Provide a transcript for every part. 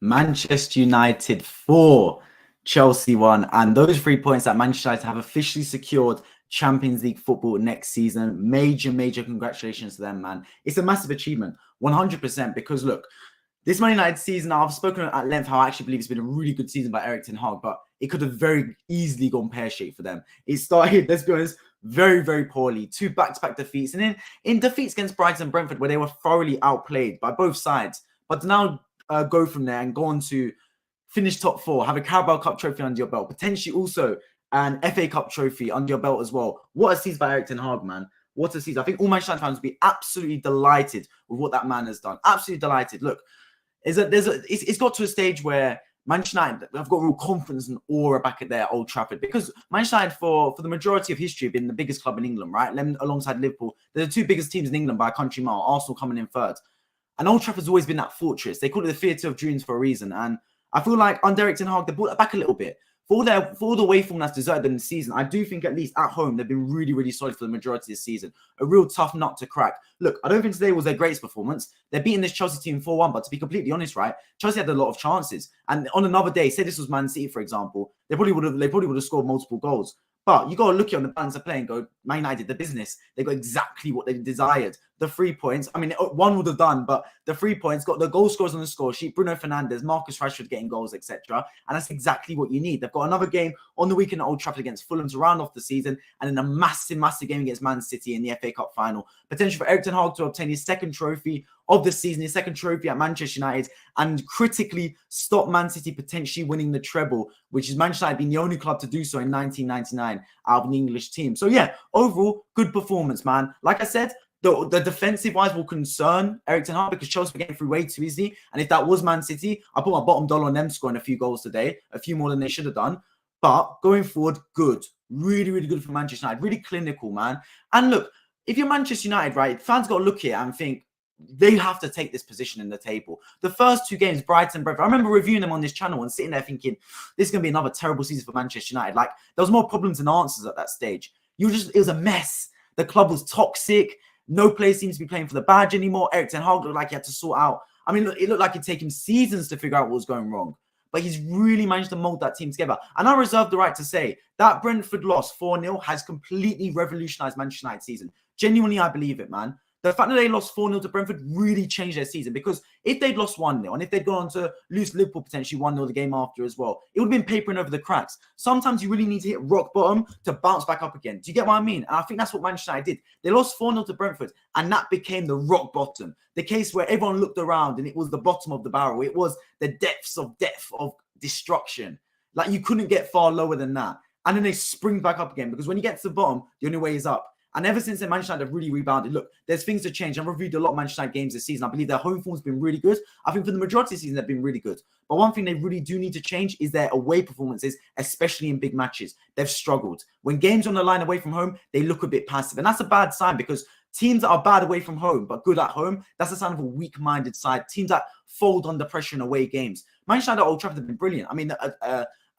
Manchester United 4, Chelsea 1. And those 3 points that Manchester United have officially secured Champions League football next season. Major congratulations to them, man. It's a massive achievement, 100%. Because look, this Man United season, I've spoken at length how I actually believe it's been a really good season by Erik ten Hag, but it could have very easily gone pear-shaped for them. It started, let's be honest, very poorly. 2 back-to-back defeats. And then in defeats against Brighton and Brentford, where they were thoroughly outplayed by both sides. But now go from there and go on to finish top 4, have a Carabao Cup trophy under your belt, potentially also an FA Cup trophy under your belt as well. What a season by Erik ten Hag, man. What a season. I think all Manchester United fans will be absolutely delighted with what that man has done. Absolutely delighted. Look, it's got to a stage where Manchester United have got real confidence and aura back at their Old Trafford, because Manchester United for the majority of history have been the biggest club in England, right? Alongside Liverpool, they're the 2 biggest teams in England by a country mile, Arsenal coming in 3rd. And Old Trafford's always been that fortress. They call it the Theatre of Dreams for a reason. And I feel like under Erik ten Hag, they brought that back a little bit. For all the way form that's deserted in the season, I do think at least at home, they've been really solid for the majority of the season. A real tough nut to crack. Look, I don't think today was their greatest performance. They're beating this Chelsea team 4-1, but to be completely honest, right, Chelsea had a lot of chances. And on another day, say this was Man City, for example, they probably would have scored multiple goals. But you got to look at on the balance of play and go, Man United, the business. They got exactly what they desired. The 3 points. I mean, 1 would have done, but the 3 points got the goal scorers on the score sheet. Bruno Fernandes, Marcus Rashford getting goals, etc. And that's exactly what you need. They've got another game on the weekend at Old Trafford against Fulham to round off the season, and then a massive game against Man City in the FA Cup final. Potential for Erik ten Hag to obtain his 2nd trophy of the season, his 2nd trophy at Manchester United, and critically stop Man City potentially winning the treble, which is Manchester United being the only club to do so in 1999 out of an English team. So yeah, overall, good performance, man. Like I said, the defensive wise will concern Erik ten Hag, because Chelsea were getting through way too easily. And if that was Man City, I put my bottom dollar on them scoring a few goals today, a few more than they should have done. But going forward, good. Really good for Manchester United. Really clinical, man. And look, if you're Manchester United, right, fans got to look here and think they have to take this position in the table. The first 2 games, Brighton, Brentford, I remember reviewing them on this channel and sitting there thinking, this is going to be another terrible season for Manchester United. Like, there was more problems than answers at that stage. It was a mess. The club was toxic. No players seemed to be playing for the badge anymore. Erik ten Hag looked like he had to sort out. I mean, it looked like it'd take him seasons to figure out what was going wrong. But he's really managed to mold that team together. And I reserve the right to say that Brentford loss 4-0 has completely revolutionized Manchester United's season. Genuinely, I believe it, man. The fact that they lost 4-0 to Brentford really changed their season, because if they'd lost 1-0 and if they'd gone on to lose Liverpool potentially 1-0 the game after as well, it would have been papering over the cracks. Sometimes you really need to hit rock bottom to bounce back up again. Do you get what I mean? And I think that's what Manchester United did. They lost 4-0 to Brentford, and that became the rock bottom. The case where everyone looked around and it was the bottom of the barrel. It was the depth of destruction. Like, you couldn't get far lower than that. And then they spring back up again, because when you get to the bottom, the only way is up. And ever since then, Manchester United have really rebounded. Look, there's things to change. I've reviewed a lot of Manchester United games this season. I believe their home form's been really good. I think for the majority of the season, they've been really good. But one thing they really do need to change is their away performances, especially in big matches. They've struggled. When games are on the line away from home, they look a bit passive. And that's a bad sign, because teams that are bad away from home but good at home, that's a sign of a weak-minded side. Teams that fold under pressure in away games. Manchester United at Old Trafford have been brilliant. I mean,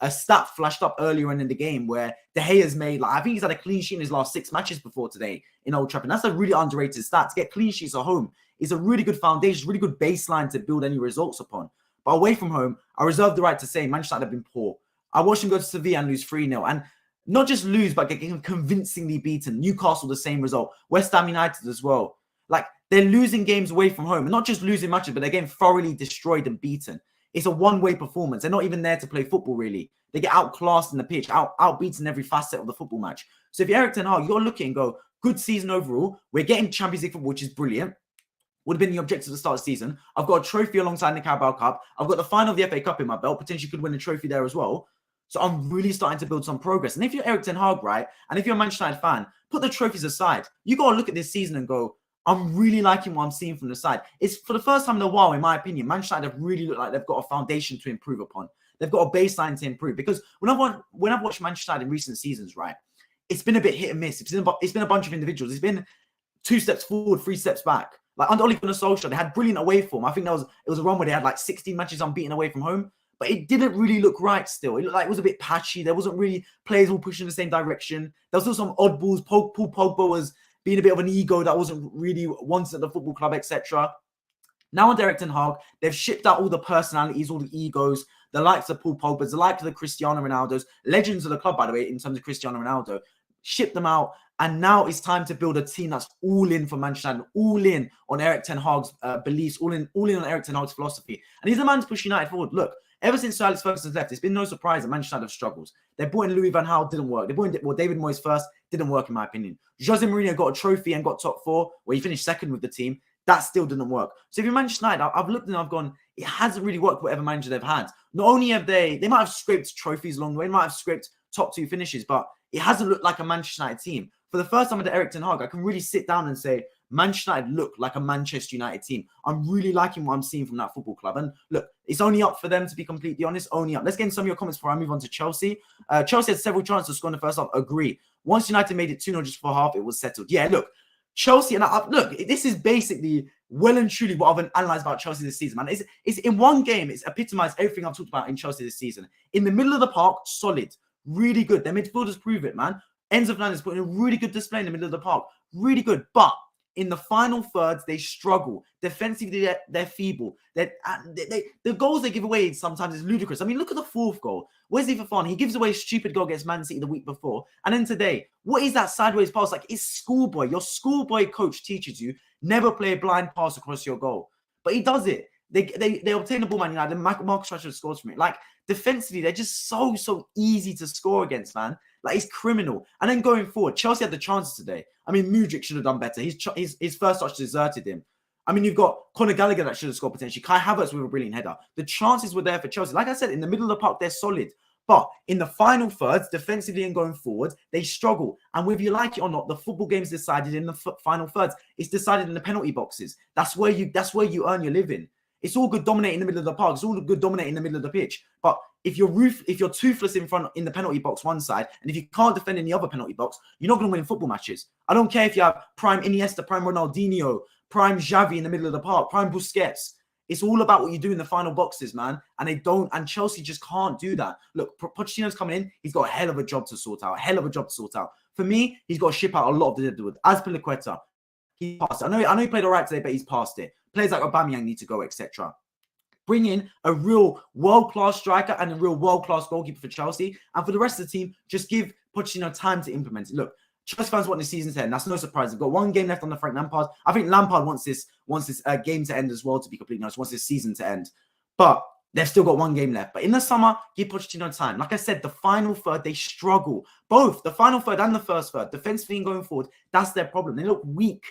a stat flashed up earlier in the game where De Gea's made, like, I think he's had a clean sheet in his last 6 matches before today in Old Trafford. And that's a really underrated stat. To get clean sheets at home is a really good foundation, really good baseline to build any results upon. But away from home, I reserve the right to say Manchester United have been poor. I watched them go to Sevilla and lose 3-0. And not just lose, but get convincingly beaten. Newcastle, the same result. West Ham United as well. Like, they're losing games away from home. And not just losing matches, but they're getting thoroughly destroyed and beaten. It's a one-way performance. They're not even there to play football, really. They get outclassed in the pitch, outbeaten every facet of the football match. So if you're Erik ten Hag, you're looking and go, good season overall. We're getting Champions League football, which is brilliant. Would have been the objective at the start of the season. I've got a trophy alongside the Carabao Cup. I've got the final of the FA Cup in my belt. Potentially could win a trophy there as well. So I'm really starting to build some progress. And if you're Erik ten Hag, right, and if you're a Manchester United fan, put the trophies aside. You got to look at this season and go, I'm really liking what I'm seeing from the side. It's for the first time in a while, in my opinion, Manchester United have really looked like they've got a foundation to improve upon. They've got a baseline to improve. Because when I've watched Manchester United in recent seasons, right, it's been a bit hit and miss. It's been a bunch of individuals. It's been 2 steps forward, 3 steps back. Like under Ole Gunnar Solskjaer, they had brilliant away form. I think it was a run where they had like 16 matches unbeaten away from home. But it didn't really look right still. It looked like it was a bit patchy. There wasn't really players all pushing in the same direction. There was still some oddballs. Paul Pogba was being a bit of an ego that wasn't really wanted at the football club, etc. Now on Eric Ten Hag, they've shipped out all the personalities, all the egos, the likes of Paul Pogba's, the likes of the Cristiano Ronaldo's, legends of the club, by the way, in terms of Cristiano Ronaldo. Ship them out, and now it's time to build a team that's all in for Manchester United, all in on Eric Ten Hag's beliefs, all in on Eric Ten Hag's philosophy. And he's the man to push United forward. Look, ever since Sir Alex Ferguson's left, it's been no surprise that Manchester United have struggled. They brought in Louis van Gaal, didn't work. They brought in David Moyes first, didn't work in my opinion. Jose Mourinho got a trophy and got top 4, where he finished second with the team. That still didn't work. So if you're Manchester United, I've looked and I've gone, it hasn't really worked whatever manager they've had. Not only have they might have scraped trophies along the way, they might have scraped top 2 finishes, but it hasn't looked like a Manchester United team. For the first time under Eric Ten Hag, I can really sit down and say, Manchester United look like a Manchester United team. I'm really liking what I'm seeing from that football club. And look, it's only up for them, to be completely honest, only up. Let's get into some of your comments before I move on to Chelsea. Chelsea had several chances to score in the first half. Agree. Once United made it 2-0 just for half, it was settled. Yeah, look, Chelsea, and look, this is basically well and truly what I've analysed about Chelsea this season, man. It's in one game, it's epitomised everything I've talked about in Chelsea this season. In the middle of the park, solid, really good. Their midfielders prove it, man. Enzo Fernandes put in a really good display in the middle of the park. Really good. But in the final thirds, they struggle. Defensively, they're feeble. The goals they give away sometimes is ludicrous. I mean, look at the 4th goal. Wesley Fofana, he gives away a stupid goal against Man City the week before. And then today, what is that sideways pass? Like, it's schoolboy. Your schoolboy coach teaches you, never play a blind pass across your goal. But he does it. They obtain the ball, Man United, and Marcus Rashford scores from it. Like, defensively, they're just so easy to score against, man. Like, it's criminal. And then going forward, Chelsea had the chances today. I mean, Mudryk should have done better. His first touch deserted him. I mean, you've got Conor Gallagher that should have scored potentially. Kai Havertz with a brilliant header. The chances were there for Chelsea. Like I said, in the middle of the park, they're solid. But in the final thirds, defensively and going forward, they struggle. And whether you like it or not, the football game's decided in the final thirds. It's decided in the penalty boxes. That's where you earn your living. It's all good dominating in the middle of the park. It's all good dominating in the middle of the pitch. But if you're toothless in front in the penalty box one side, and if you can't defend in the other penalty box, you're not going to win football matches. I don't care if you have prime Iniesta, prime Ronaldinho, prime Xavi in the middle of the park, prime Busquets. It's all about what you do in the final boxes, man. And they don't. And Chelsea just can't do that. Look, Pochettino's coming in. He's got a hell of a job to sort out. For me, he's got to ship out a lot of the deadwood. As per Liqueta, he passed it. I know he played all right today, but he's passed it. Players like Aubameyang need to go, etc. Bring in a real world-class striker and a real world-class goalkeeper for Chelsea. And for the rest of the team, just give Pochettino time to implement it. Look, Chelsea fans want the season to end. That's no surprise. They've got one game left on the Frank Lampard. I think Lampard wants this game to end as well, to be completely honest. Wants this season to end. But they've still got one game left. But in the summer, give Pochettino time. Like I said, the final third, they struggle. Both the final third and the first third, defensively and going forward, that's their problem. They look weak.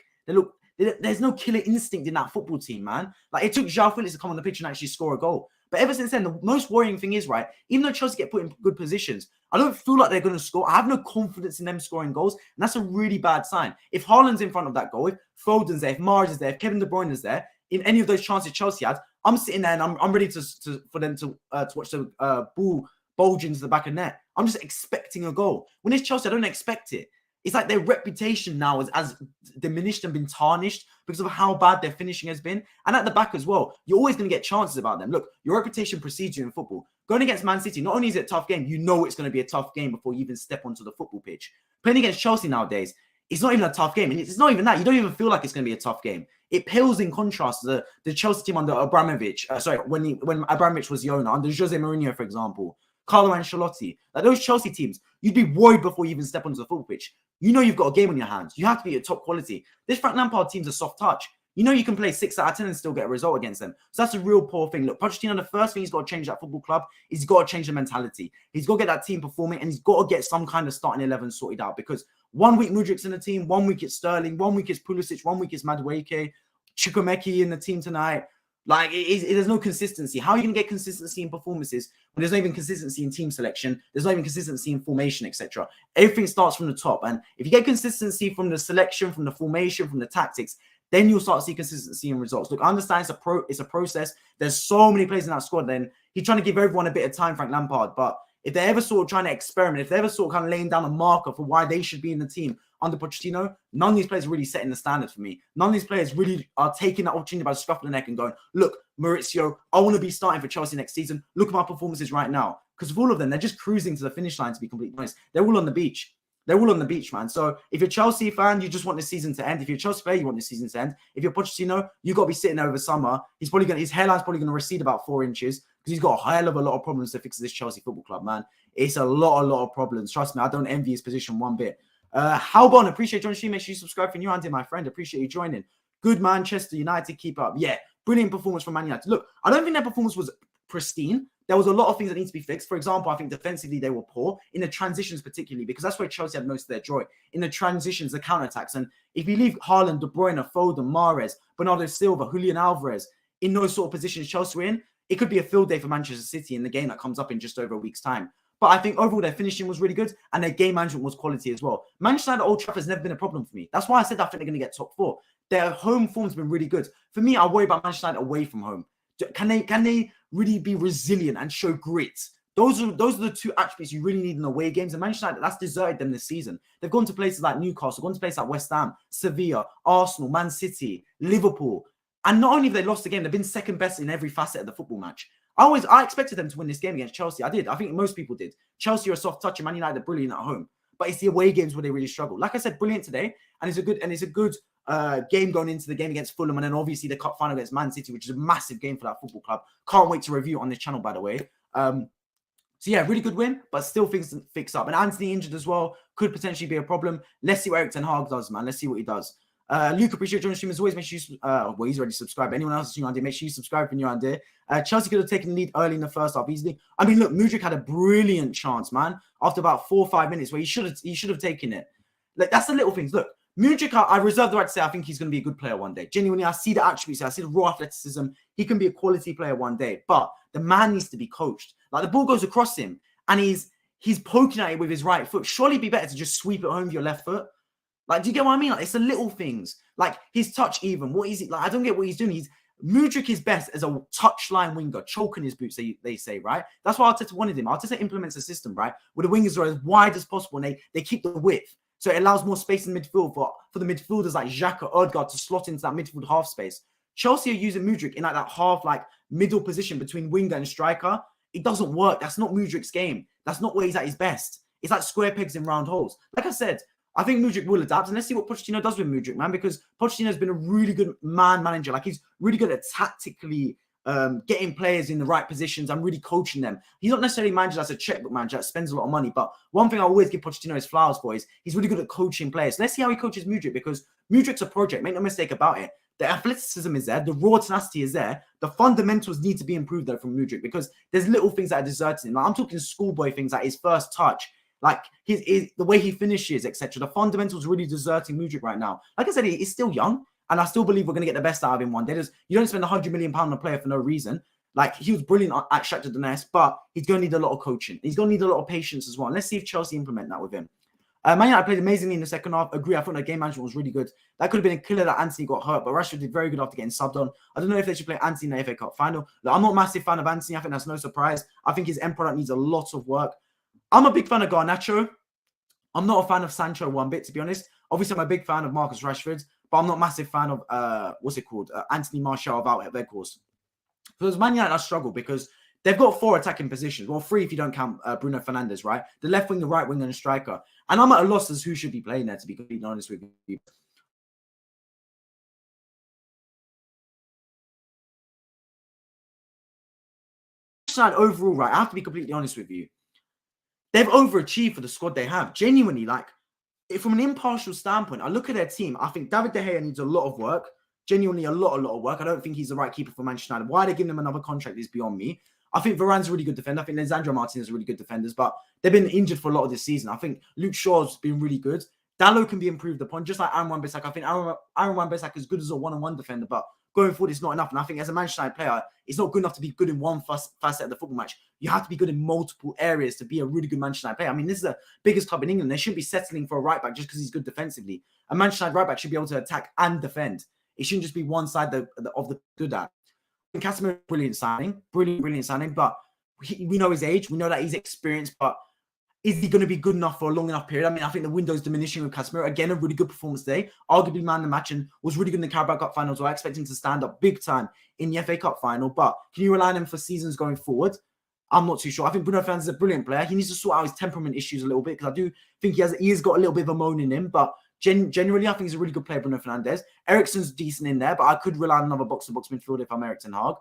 There's no killer instinct in that football team, man. Like, it took Joao Felix to come on the pitch and actually score a goal. But ever since then, the most worrying thing is, right, even though Chelsea get put in good positions, I don't feel like they're going to score. I have no confidence in them scoring goals, and that's a really bad sign. If Haaland's in front of that goal, if Foden's there, if Mahrez is there, if Kevin De Bruyne is there, in any of those chances Chelsea had, I'm sitting there and I'm ready for them to watch the ball bulge into the back of net. I'm just expecting a goal. When it's Chelsea, I don't expect it. It's like their reputation now has diminished and been tarnished because of how bad their finishing has been. And at the back as well, you're always going to get chances about them. Look, your reputation precedes you in football. Going against Man City, not only is it a tough game, you know it's going to be a tough game before you even step onto the football pitch. Playing against Chelsea nowadays, it's not even a tough game. And it's not even that. You don't even feel like it's going to be a tough game. It pales in contrast to the Chelsea team under Abramovich. When Abramovich was the owner, under Jose Mourinho, for example. Carlo Ancelotti, like those Chelsea teams, you'd be worried before you even step onto the football pitch. You know you've got a game on your hands. You have to be at top quality. This Frank Lampard team's a soft touch. You know you can play 6 out of 10 and still get a result against them. So that's a real poor thing. Look, Pochettino, the first thing he's got to change that football club is he's got to change the mentality. He's got to get that team performing, and he's got to get some kind of starting 11 sorted out, because 1 week Mudryk's in the team, 1 week it's Sterling, 1 week it's Pulisic, 1 week it's Madueke, Chukwuemeka in the team tonight. Like, there's no consistency. How are you going to get consistency in performances when there's not even consistency in team selection? There's not even consistency in formation, etc. Everything starts from the top. And if you get consistency from the selection, from the formation, from the tactics, then you'll start to see consistency in results. Look, I understand it's a process. There's so many players in that squad. Then he's trying to give everyone a bit of time, Frank Lampard. But if they're ever sort of trying to experiment, if they're ever sort of kind of laying down a marker for why they should be in the team under Pochettino, none of these players are really setting the standard for me. None of these players really are taking that opportunity by the scruff of the neck and going, look, Maurizio, I want to be starting for Chelsea next season. Look at my performances right now. Because of all of them, they're just cruising to the finish line, to be completely honest. They're all on the beach. They're all on the beach, man. So if you're a Chelsea fan, you just want the season to end. If you're a Chelsea player, you want the season to end. If you're Pochettino, you got to be sitting there over summer. His hairline's probably going to recede about 4 inches because he's got a hell of a lot of problems to fix this Chelsea football club, man. It's a lot of problems. Trust me, I don't envy his position one bit. Halbon, appreciate joining stream. Make sure you subscribe for new Andy, my friend. Appreciate you joining. Good Manchester United, keep up. Yeah, brilliant performance from Man United. Look, I don't think their performance was pristine. There was a lot of things that need to be fixed. For example, I think defensively they were poor in the transitions, particularly because that's where Chelsea had most of their joy in the transitions, the counterattacks. And if you leave Haaland, De Bruyne, Foden, Mahrez, Bernardo Silva, Julian Alvarez in those sort of positions Chelsea were in, it could be a field day for Manchester City in the game that comes up in just over a week's time. But I think overall their finishing was really good and their game management was quality as well. Manchester United at Old Trafford has never been a problem for me. That's why I said I think they're going to get top 4. Their home form's been really good. For me, I worry about Manchester United away from home. Can they really be resilient and show grit? Those are the 2 attributes you really need in away games. And Manchester United, that's deserted them this season. They've gone to places like Newcastle, gone to places like West Ham, Sevilla, Arsenal, Man City, Liverpool. And not only have they lost the game, they've been second best in every facet of the football match. I expected them to win this game against Chelsea. I did. I think most people did. Chelsea are a soft touch and Man United are brilliant at home. But it's the away games where they really struggle. Like I said, brilliant today. And it's a good game going into the game against Fulham, and then obviously the cup final against Man City, which is a massive game for that football club. Can't wait to review it on this channel, by the way. So yeah, really good win, but still things to fix up. And Anthony injured as well, could potentially be a problem. Let's see what Erik ten Hag does, man. Let's see what he does. Luke, appreciate joining the stream as always. Make sure you, well, he's already subscribed. Anyone else new idea, make sure you subscribe for new idea. Chelsea could have taken the lead early in the first half easily. I mean, look, Mudryk had a brilliant chance, man, after about 4 or 5 minutes where he should have taken it. Like, that's the little things. Look, Mudryk, I reserve the right to say I think he's going to be a good player one day. Genuinely, I see the attributes. I see the raw athleticism. He can be a quality player one day. But the man needs to be coached. Like, the ball goes across him, and he's poking at it with his right foot. Surely it'd be better to just sweep it home with your left foot. Like, do you get what I mean? Like, it's the little things. Like, his touch even. What is it? Like, I don't get what he's doing. Mudryk is best as a touchline winger, choking his boots, they say, right? That's why Arteta wanted him. Arteta implements a system, right, where the wingers are as wide as possible and they keep the width. So it allows more space in midfield for the midfielders like Xhaka, Odegaard to slot into that midfield half space. Chelsea are using Mudryk in like that half, like, middle position between winger and striker. It doesn't work. That's not Mudryk's game. That's not where he's at his best. It's like square pegs in round holes. Like I said, I think Mudryk will adapt, and let's see what Pochettino does with Mudryk, man, because Pochettino has been a really good manager. Like, he's really good at tactically getting players in the right positions and really coaching them. He's not necessarily a manager that's a checkbook manager that spends a lot of money, but one thing I always give Pochettino his flowers for is he's really good at coaching players. Let's see how he coaches Mudryk, because Mudryk's a project. Make no mistake about it. The athleticism is there. The raw tenacity is there. The fundamentals need to be improved, though, from Mudryk, because there's little things that are deserting him. Like, I'm talking schoolboy things like his first touch, like the way he finishes, etc. The fundamentals really deserting Mudryk right now. Like I said, he's still young, and I still believe we're going to get the best out of him one day. You don't spend £100 million on a player for no reason. Like, he was brilliant at Shakhtar Donetsk, but he's going to need a lot of coaching. He's going to need a lot of patience as well. And let's see if Chelsea implement that with him. Man United played amazingly in the second half. Agree, I thought their game management was really good. That could have been a killer that Anthony got hurt, but Rashford did very good after getting subbed on. I don't know if they should play Anthony in the FA Cup final. Look, I'm not a massive fan of Anthony. I think that's no surprise. I think his end product needs a lot of work. I'm a big fan of Garnacho. I'm not a fan of Sancho one bit, to be honest. Obviously, I'm a big fan of Marcus Rashford, but I'm not a massive fan of, Anthony Martial of out at Weghorst. Because Man United, I struggle because they've got 4 attacking positions. Well, 3 if you don't count Bruno Fernandes, right? The left wing, the right wing, and the striker. And I'm at a loss as who should be playing there, to be completely honest with you. Overall, right, I have to be completely honest with you. They've overachieved for the squad they have. Genuinely, like, from an impartial standpoint, I look at their team. I think David De Gea needs a lot of work. Genuinely, a lot of work. I don't think he's the right keeper for Manchester United. Why they're giving him another contract is beyond me. I think Varane's a really good defender. I think Lisandro Martinez is a really good defenders, but they've been injured for a lot of this season. I think Luke Shaw's been really good. Dalot can be improved upon, just like Aaron Wan-Bissaka. I think Aaron Wan-Bissaka is good as a one-on-one defender, but going forward, it's not enough. And I think as a Manchester United player, it's not good enough to be good in one facet of the football match. You have to be good in multiple areas to be a really good Manchester United player. I mean, this is the biggest club in England. They shouldn't be settling for a right back just because he's good defensively. A Manchester United right back should be able to attack and defend. It shouldn't just be one side of the good at. Casemiro, brilliant signing, brilliant signing. But we know his age. We know that he's experienced, but is he going to be good enough for a long enough period? I mean, I think the window's diminishing with Casemiro. Again, a really good performance today. Arguably man of the match and was really good in the Carabao Cup final. So I expect him to stand up big time in the FA Cup final. But can you rely on him for seasons going forward? I'm not too sure. I think Bruno Fernandes is a brilliant player. He needs to sort out his temperament issues a little bit, because I do think he has got a little bit of a moan in him. But generally, I think he's a really good player, Bruno Fernandes. Eriksen's decent in there, but I could rely on another box-to-box midfielder if I'm Erik ten Hag.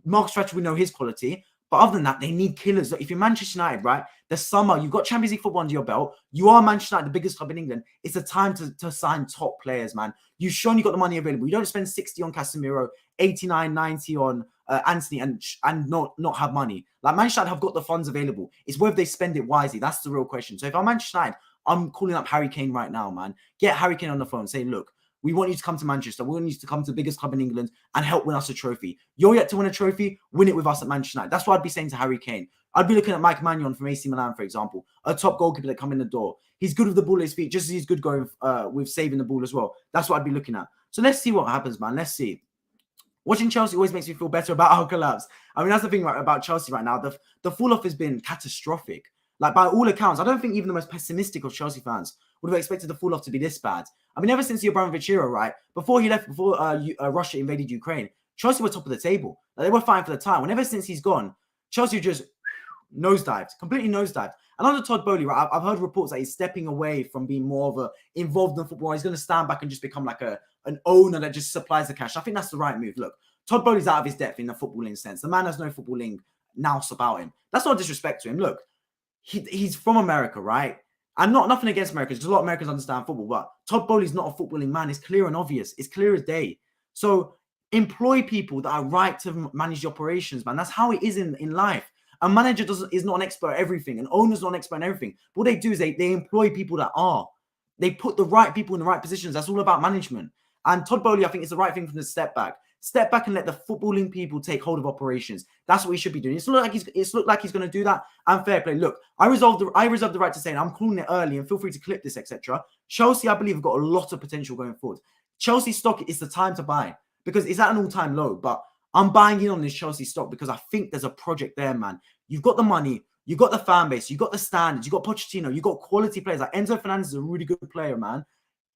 Marcus Rashford, we know his quality. But other than that, they need killers. Look, if you're Manchester United, right, the summer, you've got Champions League football under your belt. You are Manchester United, the biggest club in England. It's a time to sign top players, man. You've shown you've got the money available. You don't spend 60 on Casemiro, 89, 90 on Anthony and not have money. Like, Manchester United have got the funds available. It's whether they spend it wisely. That's the real question. So if I'm Manchester United, I'm calling up Harry Kane right now, man. Get Harry Kane on the phone. Say, look, we want you to come to Manchester. We want you to come to the biggest club in England and help win us a trophy. You're yet to win a trophy. Win it with us at Manchester United. That's what I'd be saying to Harry Kane. I'd be looking at Mike Maignan from AC Milan, for example, a top goalkeeper that come in the door. He's good with the ball at his feet, just as he's good going with saving the ball as well. That's what I'd be looking at. So let's see what happens, man. Let's see. Watching Chelsea always makes me feel better about our collapse. I mean, that's the thing about Chelsea right now. The fall-off has been catastrophic. Like, by all accounts, I don't think even the most pessimistic of Chelsea fans would have expected the fall-off to be this bad. I mean, ever since the Abramovich era, right, before he left, before Russia invaded Ukraine, Chelsea were top of the table. Like, they were fighting for the title. And ever since he's gone, Chelsea just nosedived, completely nosedived. And under Todd Boehly, right, I've heard reports that he's stepping away from being more of a involved in football. He's going to stand back and just become like an owner that just supplies the cash. I think that's the right move. Look, Todd Boehly's out of his depth in the footballing sense. The man has no footballing nous about him. That's not disrespect to him. Look, he's from America, right? And nothing against Americans, because a lot of Americans understand football, but Todd Boehly's not a footballing man. It's clear and obvious. It's clear as day. So employ people that are right to manage the operations, man. That's how it is in life. A manager is not an expert at everything. An owner's not an expert in everything. What they do is they employ people that are. They put the right people in the right positions. That's all about management. And Todd Boehly, I think, is the right thing from the step back. Step back and let the footballing people take hold of operations. That's what he should be doing. It's looked like he's going to do that. And fair play. Look, I reserve the right to say, and I'm calling it early, and feel free to clip this, etc. Chelsea, I believe, have got a lot of potential going forward. Chelsea stock is the time to buy, because it's at an all-time low. But I'm buying in on this Chelsea stock because I think there's a project there, man. You've got the money, you've got the fan base, you've got the standards, you've got Pochettino, you've got quality players. Like Enzo Fernandes is a really good player, man.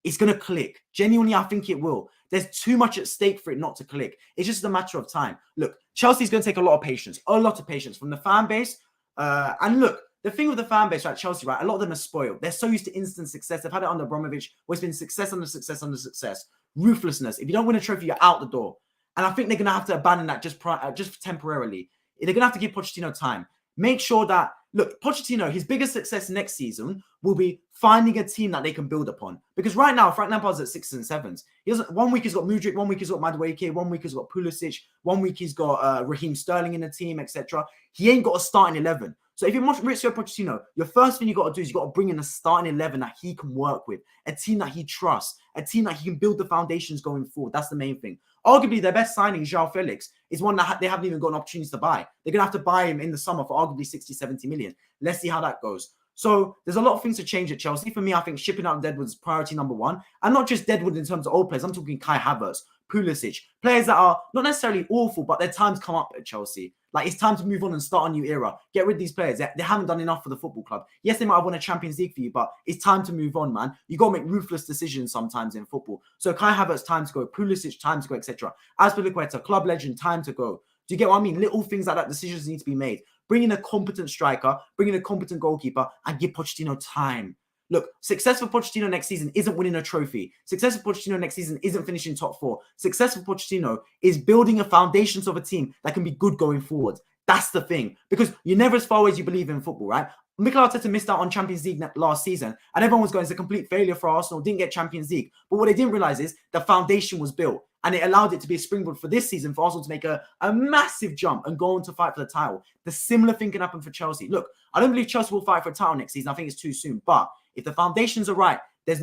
It's going to click. Genuinely, I think it will. There's too much at stake for it not to click. It's just a matter of time. Look, Chelsea's going to take a lot of patience from the fan base. And look, the thing with the fan base, right, Chelsea, right, a lot of them are spoiled. They're so used to instant success. They've had it under Abramovich, where it's been success under success under success. Ruthlessness. If you don't win a trophy, you're out the door. And I think they're going to have to abandon that just temporarily. They're going to have to give Pochettino time. Make sure that, look, Pochettino, his biggest success next season will be finding a team that they can build upon. Because right now, Frank Lampard's at 6s and 7s. He doesn't. 1 week he's got Mudryk, 1 week he's got Mudryk, 1 week he's got Pulisic, 1 week he's got Raheem Sterling in the team, etc. He ain't got a starting 11. So if you're Mauricio Pochettino, your first thing you got to do is you got to bring in a starting 11 that he can work with, a team that he trusts, a team that he can build the foundations going forward. That's the main thing. Arguably, their best signing, Joao Felix, is one that they haven't even got an opportunity to buy. They're going to have to buy him in the summer for arguably 60, 70 million. Let's see how that goes. So there's a lot of things to change at Chelsea. For me, I think shipping out Deadwood is priority number one. And not just Deadwood in terms of old players. I'm talking Kai Havertz, Pulisic, players that are not necessarily awful, but their time's come up at Chelsea. Like, it's time to move on and start a new era. Get rid of these players. They haven't done enough for the football club. Yes, they might have won a Champions League for you, but it's time to move on, man. You got to make ruthless decisions sometimes in football. So Kai Havertz, time to go. Pulisic, time to go, etc. Azpilicueta, club legend, time to go. Do you get what I mean? Little things like that, decisions need to be made. Bring in a competent striker, bring in a competent goalkeeper, and give Pochettino time. Look, success for Pochettino next season isn't winning a trophy. Success for Pochettino next season isn't finishing top 4. Success for Pochettino is building a foundations of a team that can be good going forward. That's the thing. Because you're never as far away as you believe in football, right? Mikel Arteta missed out on Champions League last season, and everyone was going, it's a complete failure for Arsenal, didn't get Champions League. But what they didn't realize is the foundation was built, and it allowed it to be a springboard for this season for Arsenal to make a massive jump and go on to fight for the title. The similar thing can happen for Chelsea. Look, I don't believe Chelsea will fight for a title next season. I think it's too soon. But if the foundations are right,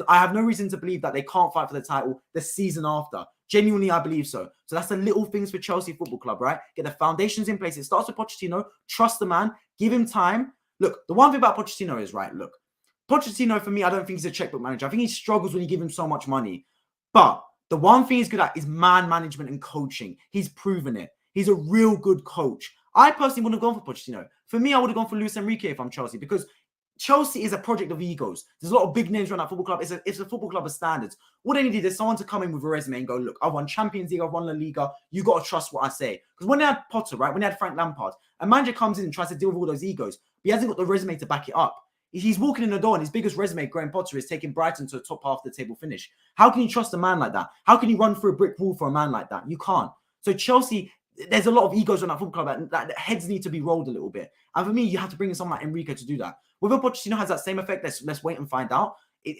I have no reason to believe that they can't fight for the title the season after. Genuinely, I believe so. So that's the little things for Chelsea Football Club, right? Get the foundations in place. It starts with Pochettino. Trust the man. Give him time. Look, the one thing about Pochettino is, right, look, Pochettino, for me, I don't think he's a checkbook manager. I think he struggles when you give him so much money. But the one thing he's good at is man management and coaching. He's proven it. He's a real good coach. I personally wouldn't have gone for Pochettino. For me, I would have gone for Luis Enrique if I'm Chelsea, because Chelsea is a project of egos. There's a lot of big names around that football club. It's a football club of standards. What they needed is someone to come in with a resume and go, look, I've won Champions League, I've won La Liga. You got to trust what I say. Because when they had Potter, right, when they had Frank Lampard, a manager comes in and tries to deal with all those egos, but he hasn't got the resume to back it up. He's walking in the door and his biggest resume, Graham Potter, is taking Brighton to the top half of the table finish. How can you trust a man like that? How can you run through a brick wall for a man like that? You can't. So Chelsea, there's a lot of egos on that football club that heads need to be rolled a little bit. And for me, you have to bring in someone like Enrique to do that. Whether Pochettino has that same effect, let's wait and find out.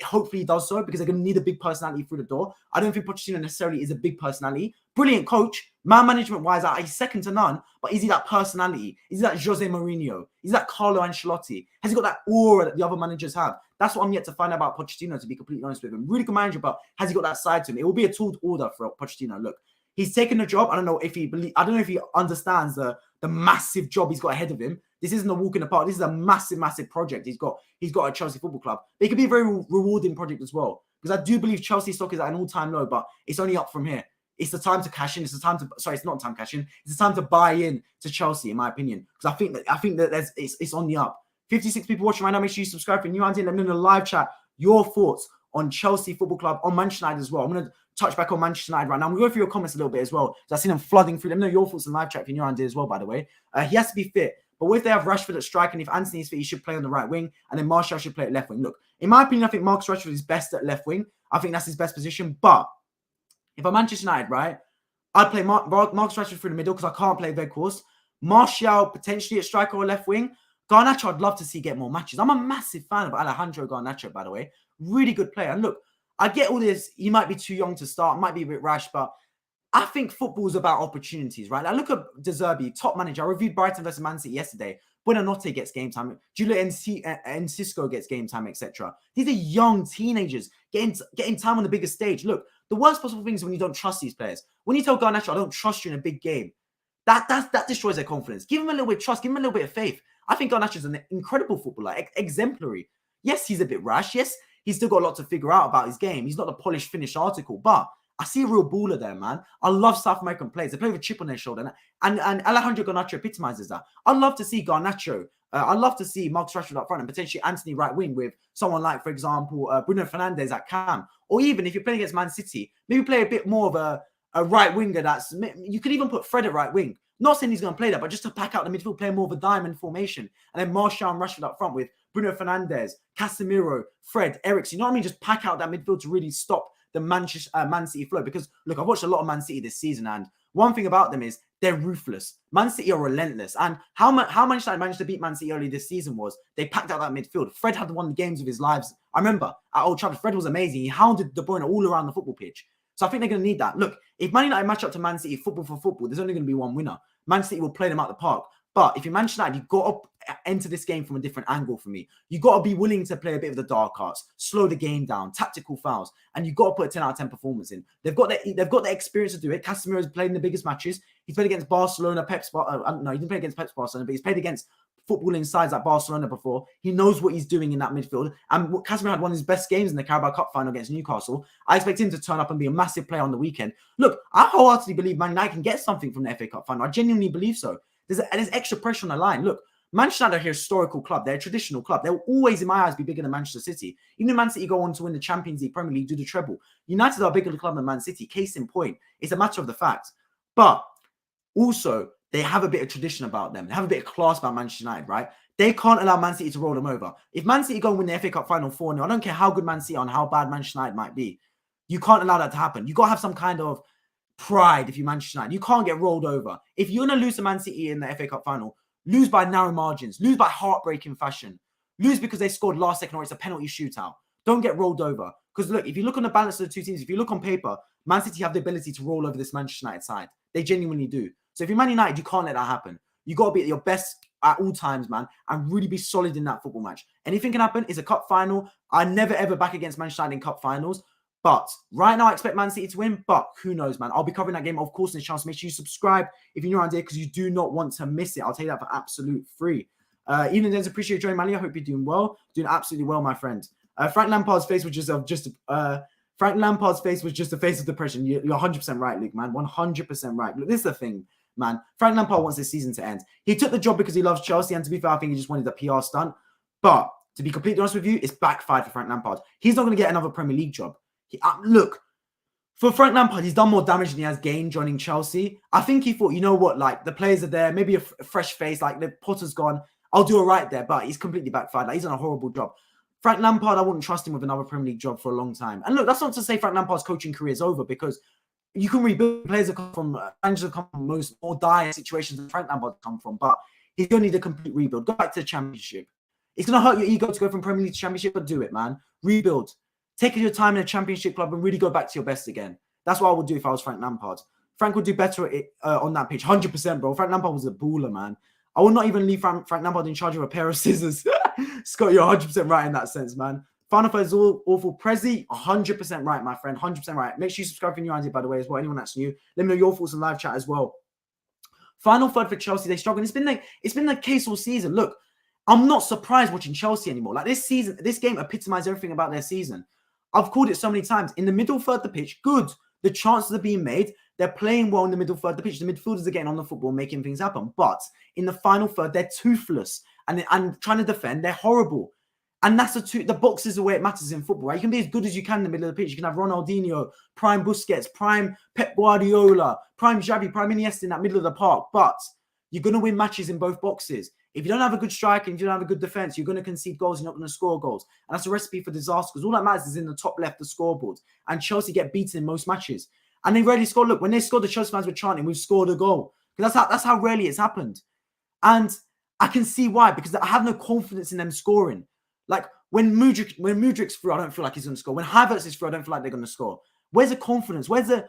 Hopefully he does so because they're going to need a big personality through the door. I don't think Pochettino necessarily is a big personality. Brilliant coach, man management-wise, he's second to none. But is he that personality? Is he that Jose Mourinho? Is he that Carlo Ancelotti? Has he got that aura that the other managers have? That's what I'm yet to find out about Pochettino, to be completely honest with him. Really good manager, but has he got that side to him? It will be a tall order for Pochettino. Look, he's taken the job. I don't know if he understands the massive job he's got ahead of him. This isn't a walk in the park. This is a massive, massive project he's got at Chelsea Football Club. But it could be a very rewarding project as well. Because I do believe Chelsea stock is at an all-time low, but it's only up from here. It's the time to cash in. It's not time to cash in. It's the time to buy in to Chelsea, in my opinion. Because I think that it's on the up. 56 people watching right now. Make sure you subscribe for new idea. Let me know in the live chat your thoughts on Chelsea Football Club, on Manchester United as well. I'm going to touch back on Manchester United right now. I'm going to go through your comments a little bit as well. So I've seen them flooding through. Let me know your thoughts in the live chat for new idea as well, by the way. He has to be fit. But what if they have Rashford at strike, and if Anthony is fit, he should play on the right wing, and then Martial should play at left wing? Look, in my opinion, I think Marcus Rashford is best at left wing. I think that's his best position. But if I'm Manchester United, right, I'd play Marcus Rashford through the middle because I can't play Weghorst. Martial potentially at striker or left wing. Garnacho, I'd love to see get more matches. I'm a massive fan of Alejandro Garnacho, by the way. Really good player. And look, I get all this. He might be too young to start, might be a bit rash, but I think football is about opportunities, right? Like, look at De Zerbi, top manager. I reviewed Brighton versus Man City yesterday. Buonanotte gets game time. Julio Enciso gets game time, etc. These are young teenagers getting time on the biggest stage. Look, the worst possible thing is when you don't trust these players. When you tell Garnacho, I don't trust you in a big game, that destroys their confidence. Give him a little bit of trust. Give him a little bit of faith. I think Garnacho is an incredible footballer, exemplary. Yes, he's a bit rash. Yes, he's still got a lot to figure out about his game. He's not the polished, finished article, but I see a real baller there, man. I love South American players. They play with a chip on their shoulder. And Alejandro Garnacho epitomizes that. I'd love to see Garnacho. I'd love to see Marcus Rashford up front and potentially Anthony right wing with someone like, for example, Bruno Fernandes at cam. Or even if you're playing against Man City, maybe play a bit more of a right winger that's... You could even put Fred at right wing. Not saying he's going to play that, but just to pack out the midfield, play more of a diamond formation. And then Martial and Rashford up front with Bruno Fernandes, Casemiro, Fred, Eriksen. You know what I mean? Just pack out that midfield to really stop the Man City flow. Because, look, I've watched a lot of Man City this season, and one thing about them is they're ruthless. Man City are relentless. And how Manchester United managed to beat Man City early this season was they packed out that midfield. Fred had won the games of his lives. I remember at Old Trafford, Fred was amazing. He hounded De Bruyne all around the football pitch. So I think they're going to need that. Look, if Man United match up to Man City football for football, there's only going to be one winner. Man City will play them out the park. But if you're Manchester United, you've got to enter this game from a different angle for me. You've got to be willing to play a bit of the dark arts, slow the game down, tactical fouls, and you've got to put a 10 out of 10 performance in. They've got the experience to do it. Casemiro's played in the biggest matches. He's played against Barcelona, he didn't play against Pep's Barcelona, but he's played against footballing sides like Barcelona before. He knows what he's doing in that midfield. And Casemiro had one of his best games in the Carabao Cup final against Newcastle. I expect him to turn up and be a massive player on the weekend. Look, I wholeheartedly believe Man United can get something from the FA Cup final. I genuinely believe so. There's extra pressure on the line. Look, Manchester United are a historical club. They're a traditional club. They'll always, in my eyes, be bigger than Manchester City. Even if Man City go on to win the Champions League, Premier League, do the treble, United are a bigger club than Man City. Case in point. It's a matter of the fact. But also, they have a bit of tradition about them. They have a bit of class about Manchester United, right? They can't allow Man City to roll them over. If Man City go and win the FA Cup final 4-0, I don't care how good Man City are and how bad Manchester United might be. You can't allow that to happen. You got to have some kind of pride if you're Manchester United. You can't get rolled over. If you're going to lose to Man City in the FA Cup final, lose by narrow margins, lose by heartbreaking fashion, lose because they scored last second or it's a penalty shootout. Don't get rolled over. Because look, if you look on the balance of the two teams, if you look on paper, Man City have the ability to roll over this Manchester United side. They genuinely do. So if you're Man United, you can't let that happen. You got to be at your best at all times, man, and really be solid in that football match. Anything can happen. It's a cup final. I never ever back against Manchester United in cup finals. But right now, I expect Man City to win. But who knows, man? I'll be covering that game, of course, in a chance. Make sure you subscribe if you're new around here because you do not want to miss it. I'll tell you that for absolute free. Even Denz, appreciate you joining, Manny. I hope you're doing well. Doing absolutely well, my friend. Frank Lampard's face was just the face of depression. You're 100% right, Luke, man. 100% right. Look, this is the thing, man. Frank Lampard wants this season to end. He took the job because he loves Chelsea, and to be fair, I think he just wanted a PR stunt. But To be completely honest with you, it's backfired for Frank Lampard. He's not going to get another Premier League job. Look, for Frank Lampard, he's done more damage than he has gained joining Chelsea. I think he thought, you know what, like the players are there, maybe a fresh face, like the Potter's gone. I'll do all right there, but he's completely backfired. Like, he's done a horrible job. Frank Lampard, I wouldn't trust him with another Premier League job for a long time. And look, that's not to say Frank Lampard's coaching career is over, because you can rebuild. Players that come from managers that come from more dire situations than Frank Lampard come from, but he's going to need a complete rebuild. Go back to the Championship. It's going to hurt your ego to go from Premier League to Championship, but do it, man. Rebuild. Take your time in a Championship club and really go back to your best again. That's what I would do if I was Frank Lampard. Frank would do better at it, on that pitch. 100%, bro. Frank Lampard was a baller, man. I would not even leave Frank Lampard in charge of a pair of scissors. Scott, you're 100% right in that sense, man. Final third is awful. Prezi, 100% right, my friend. 100% right. Make sure you subscribe if you're new, by the way, as well. Anyone that's new, let me know your thoughts in live chat as well. Final third for Chelsea, they struggle. It's been the case all season. Look, I'm not surprised watching Chelsea anymore. Like this season, this game epitomized everything about their season. I've called it so many times. In the middle third of the pitch, good. The chances are being made. They're playing well in the middle third of the pitch. The midfielders are getting on the football, making things happen. But in the final third, they're toothless. And trying to defend, they're horrible. And that's the box is the way it matters in football, right? You can be as good as you can in the middle of the pitch. You can have Ronaldinho, prime Busquets, prime Pep Guardiola, prime Xavi, prime Iniesta in that middle of the park. But you're going to win matches in both boxes. If you don't have a good striker, if you don't have a good defense, you're going to concede goals. You're not going to score goals. And that's a recipe for disaster, because all that matters is in the top left, the scoreboard. And Chelsea get beaten in most matches. And they rarely score. Look, when they scored, the Chelsea fans were chanting, "We've scored a goal." Because that's how rarely it's happened. And I can see why, because I have no confidence in them scoring. Like when Mudryk's through, I don't feel like he's going to score. When Havertz is through, I don't feel like they're going to score. Where's the confidence? Where's that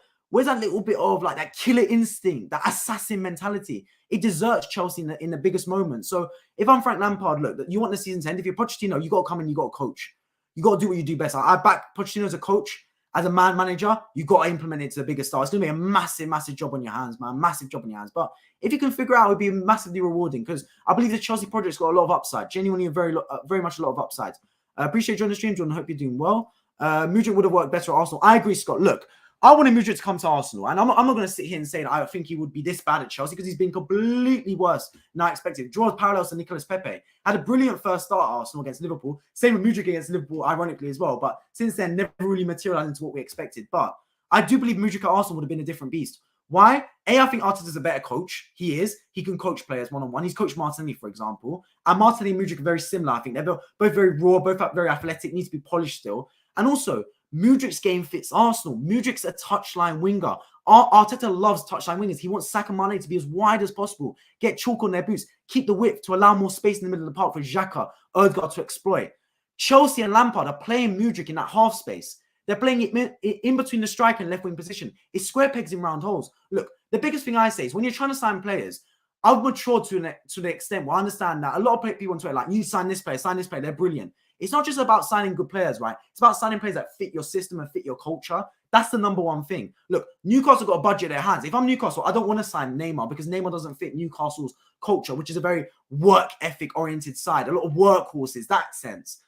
little bit of like that killer instinct, that assassin mentality? It deserts Chelsea in the biggest moment. So if I'm Frank Lampard, look, you want the season to end. If you're Pochettino, you got to come in, you got to coach. You got to do what you do best. I back Pochettino as a coach. As a manager, you got to implement it to the bigger star. It's going to be a massive, massive job on your hands, man. Massive job on your hands. But if you can figure out, it would be massively rewarding, because I believe the Chelsea project's got a lot of upside. Genuinely, very much a lot of upside. Appreciate you on the stream, John. Hope you're doing well. Mudryk would have worked better at Arsenal. I agree, Scott. Look, I wanted Mudryk to come to Arsenal, and I'm not going to sit here and say that I think he would be this bad at Chelsea, because he's been completely worse than I expected. Draws parallels to Nicolas Pepe. Had a brilliant first start at Arsenal against Liverpool. Same with Mudryk against Liverpool, ironically as well. But since then, never really materialized into what we expected. But I do believe Mudryk at Arsenal would have been a different beast. Why? I think Arteta's a better coach. He is. He can coach players one-on-one. He's coached Martinelli, for example. And Martinelli and Mudryk are very similar. I think they're both very raw, both very athletic, needs to be polished still. And also, Mudryk's game fits Arsenal. Mudryk's a touchline winger. Arteta loves touchline wingers. He wants Saka Mane to be as wide as possible, get chalk on their boots, keep the width to allow more space in the middle of the park for Xhaka, Ødegaard to exploit. Chelsea and Lampard are playing Mudryk in that half space. They're playing it in between the striker and left wing position. It's square pegs in round holes. Look, the biggest thing I say is when you're trying to sign players, I've matured to the extent where I understand that a lot of people on Twitter like, you sign this player, they're brilliant. It's not just about signing good players, right? It's about signing players that fit your system and fit your culture. That's the number one thing. Look, Newcastle got a budget in their hands. If I'm Newcastle, I don't want to sign Neymar, because Neymar doesn't fit Newcastle's culture, which is a very work ethic oriented side, a lot of workhorses, that sense.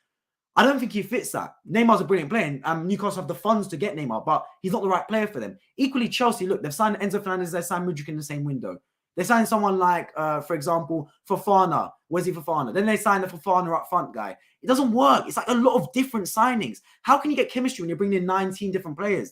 I don't think he fits that. Neymar's a brilliant player, and Newcastle have the funds to get Neymar, but he's not the right player for them. Equally, Chelsea, look, they've signed Enzo Fernandes, they signed Mudryk in the same window. They signed someone like, for example, Fofana. Where's he, Fofana? Then they signed the Fofana up front guy. It doesn't work. It's like a lot of different signings. How can you get chemistry when you're bringing in 19 different players,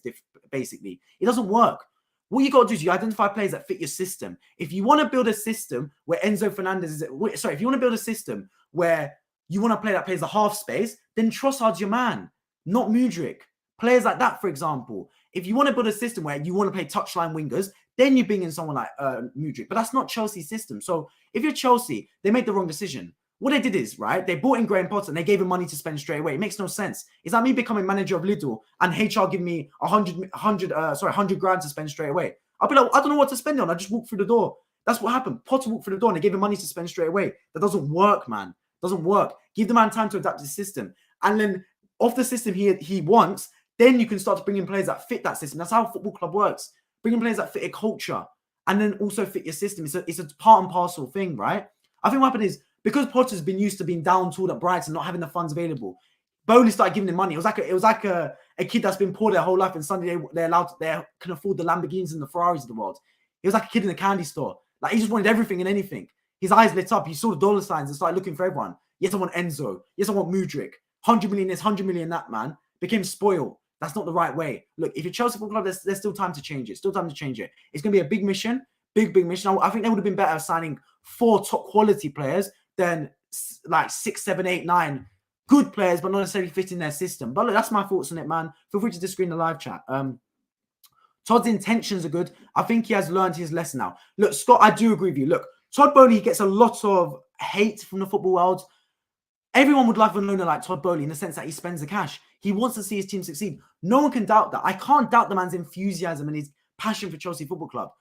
basically? It doesn't work. What you got to do is you identify players that fit your system. If you want to build a system where Enzo Fernandez is... Sorry, if you want to build a system where you want to play that plays the half space, then Trossard's your man, not Mudryk. Players like that, for example. If you want to build a system where you want to play touchline wingers, then you bring in someone like Mudryk. But that's not Chelsea's system. So if you're Chelsea, they made the wrong decision. What they did is, right, they bought in Graham Potter and they gave him money to spend straight away. It makes no sense. It's like me becoming manager of Lidl and HR giving me 100 grand to spend straight away. I'll be like, I don't know what to spend it on. I just walked through the door. That's what happened. Potter walked through the door and they gave him money to spend straight away. That doesn't work, man. Doesn't work. Give the man time to adapt to the system. And then off the system he wants, then you can start to bring in players that fit that system. That's how a football club works. Bring in players that fit a culture and then also fit your system. It's a part and parcel thing, right? I think what happened is, because Potter's been used to being down tooled at Brighton, not having the funds available, Boehly started giving him money. It was like a kid that's been poor their whole life, and suddenly they can afford the Lamborghinis and the Ferraris of the world. It was like a kid in a candy store. Like, he just wanted everything and anything. His eyes lit up. He saw the dollar signs and started looking for everyone. Yes, I want Enzo. Yes, I want Mudryk. 100 million this, 100 million that, man. Became spoiled. That's not the right way. Look, if you're Chelsea Football Club, there's still time to change it. Still time to change it. It's going to be a big mission. Big mission. I think they would have been better signing 4 top quality players than like 6, 7, 8, 9 good players, but not necessarily fitting their system. But look, that's my thoughts on it, man. Feel free to disagree in the live chat. Todd's intentions are good. I think he has learned his lesson now. Look, Scott, I do agree with you. Look, Todd Boehly gets a lot of hate from the football world. Everyone would love an owner like Todd Boehly in the sense that he spends the cash. He wants to see his team succeed. No one can doubt that. I can't doubt the man's enthusiasm and his passion for Chelsea Football Club.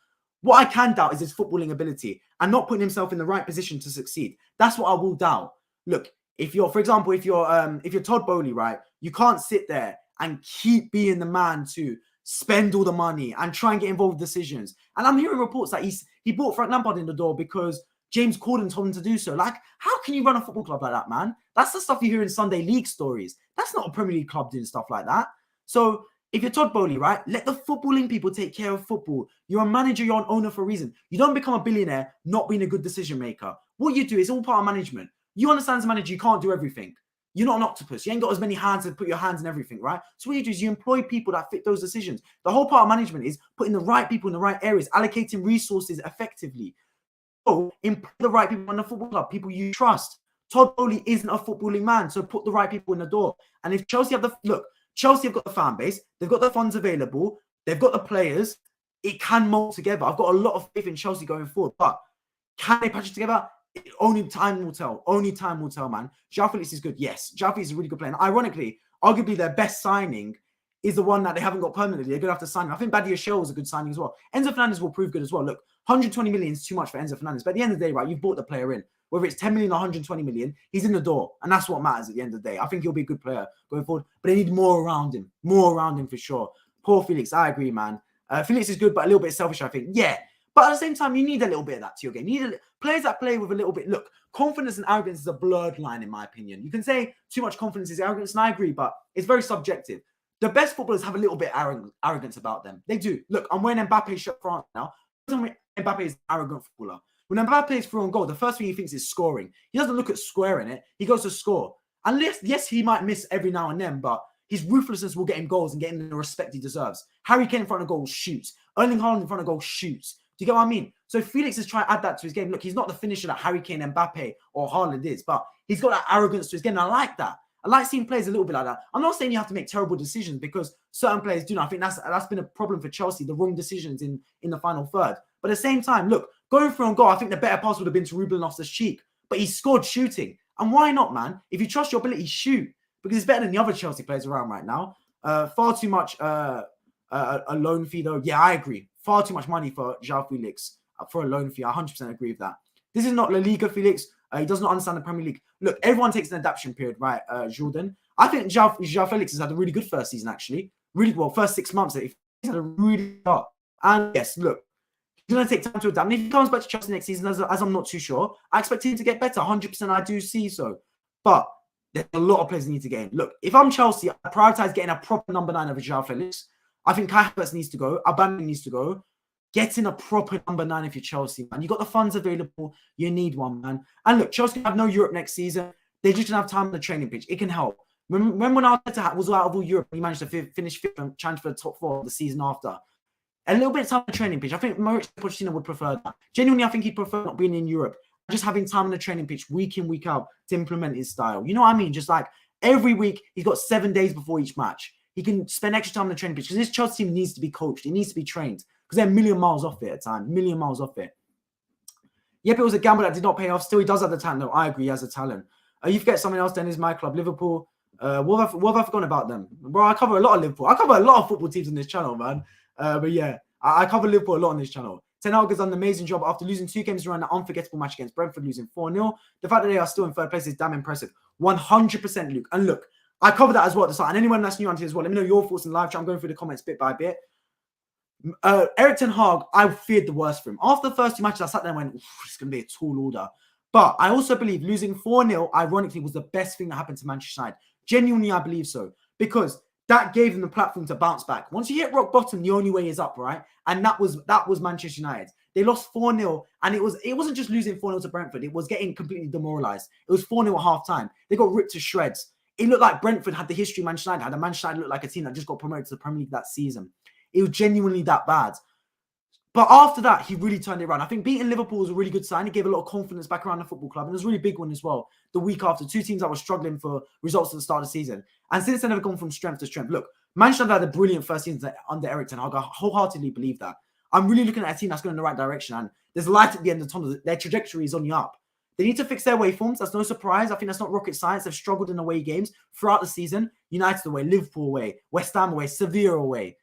What I can doubt is his footballing ability and not putting himself in the right position to succeed. That's what I will doubt. Look, if you're, for example, if you're Todd Boehly, right, you can't sit there and keep being the man to spend all the money and try and get involved with decisions. And I'm hearing reports that he brought Frank Lampard in the door because James Corden told him to do so. Like, how can you run a football club like that, man? That's the stuff you hear in Sunday League stories. That's not a Premier League club doing stuff like that. So if you're Todd Boehly, right, let the footballing people take care of football. You're a manager, you're an owner for a reason. You don't become a billionaire not being a good decision maker. What you do is all part of management. You understand as a manager, you can't do everything. You're not an octopus. You ain't got as many hands to put your hands in everything, right? So what you do is you employ people that fit those decisions. The whole part of management is putting the right people in the right areas, allocating resources effectively. So employ the right people in the football club, people you trust. Todd Boehly isn't a footballing man, so put the right people in the door. And if Chelsea have Chelsea have got the fan base, they've got the funds available, they've got the players, it can mold together. I've got a lot of faith in Chelsea going forward, but can they patch it together? Only time will tell. Only time will tell, man. Joao Felix is good. Yes, Joao Felix is a really good player. And ironically, arguably their best signing is the one that they haven't got permanently. They're going to have to sign him. I think Badia Shell was a good signing as well. Enzo Fernandes will prove good as well. Look, 120 million is too much for Enzo Fernandes. But at the end of the day, right, you've bought the player in. Whether it's 10 million or 120 million, he's in the door. And that's what matters at the end of the day. I think he'll be a good player going forward. But they need more around him. More around him for sure. Poor Felix. I agree, man. Felix is good, but a little bit selfish, I think. Yeah. But at the same time, you need a little bit of that to your game. You need players that play with a little bit. Look, confidence and arrogance is a blurred line, in my opinion. You can say too much confidence is arrogance, and I agree, but it's very subjective. The best footballers have a little bit of arrogance about them. They do. Look, I'm wearing Mbappe's shirt for France now. Mbappe is an arrogant footballer. When Mbappe plays through on goal, the first thing he thinks is scoring. He doesn't look at squaring it. He goes to score. And yes, he might miss every now and then, but his ruthlessness will get him goals and get him the respect he deserves. Harry Kane in front of goal shoots. Erling Haaland in front of goal shoots. Do you get what I mean? So Felix is trying to add that to his game. Look, he's not the finisher that Harry Kane, Mbappe, or Haaland is, but he's got that arrogance to his game. And I like that. I like seeing players a little bit like that. I'm not saying you have to make terrible decisions because certain players do not. I think that's been a problem for Chelsea, the wrong decisions in the final third. But at the same time, look, going through on goal, I think the better pass would have been to Ruben Loftus-Cheek. But he scored shooting. And why not, man? If you trust your ability, shoot. Because it's better than the other Chelsea players around right now. Far too much a loan fee, though. Yeah, I agree. Far too much money for Joao Felix for a loan fee. I 100% agree with that. This is not La Liga, Felix. He does not understand the Premier League. Look, everyone takes an adaptation period, right, Jordan? I think Joao Felix has had a really good first season, actually. Really well, first 6 months. He's had a really start. And yes, look, he's going to take time to adapt. And if he comes back to Chelsea next season, as I'm not too sure, I expect him to get better. 100% I do see so. But there's a lot of players need to get in. Look, if I'm Chelsea, I prioritize getting a proper number 9 over Joao Felix. I think Kai Havertz needs to go. Aubameyang needs to go. Getting a proper number 9 if you're Chelsea, man. You've got the funds available. You need one, man. And look, Chelsea have no Europe next season. They're just going to have time on the training pitch. It can help. Remember when Arteta was out of all Europe and he managed to finish 5th and challenge for the top 4 the season after? A little bit of time on the training pitch. I think Mauricio Pochettino would prefer that. Genuinely, I think he'd prefer not being in Europe. Just having time on the training pitch week in, week out to implement his style. You know what I mean? Just like every week, he's got 7 days before each match. He can spend extra time on the training pitch because this Chelsea team needs to be coached. It needs to be trained because they're a million miles off it at times. Million miles off it. Yep, it was a gamble that did not pay off. Still, he does have the talent. No, I agree. He has the talent. You forget someone else then is my club, Liverpool. What have I forgotten about them? Bro, I cover a lot of Liverpool. I cover a lot of football teams on this channel, man. But yeah, I cover Liverpool a lot on this channel. Ten Hag has done an amazing job after losing 2 games around that unforgettable match against Brentford, losing 4-0. The fact that they are still in 3rd place is damn impressive. 100%, Luke. And look, I covered that as well at the start. And anyone that's new onto it as well, let me know your thoughts in live chat. I'm going through the comments bit by bit. Erik ten Hag, I feared the worst for him. After the first 2 matches, I sat there and went, it's going to be a tall order. But I also believe losing 4-0, ironically, was the best thing that happened to Manchester United. Genuinely, I believe so. Because that gave them the platform to bounce back. Once you hit rock bottom, the only way is up, right? And that was Manchester United. They lost 4-0, and it wasn't just losing 4-0 to Brentford. It was getting completely demoralised. It was 4-0 at half-time. They got ripped to shreds. It looked like Brentford had the history Manchester United had, and Manchester United looked like a team that just got promoted to the Premier League that season. It was genuinely that bad. But after that, he really turned it around. I think beating Liverpool was a really good sign. It gave a lot of confidence back around the football club. And it was a really big one as well. The week after, two teams that were struggling for results at the start of the season. And since then, they've gone from strength to strength. Look, Manchester United had a brilliant first season under Eric Ten Hag. I wholeheartedly believe that. I'm really looking at a team that's going in the right direction. And there's light at the end of the tunnel. Their trajectory is on the up. They need to fix their away forms. That's no surprise. I think that's not rocket science. They've struggled in away games throughout the season. United away, Liverpool away, West Ham away, Sevilla away.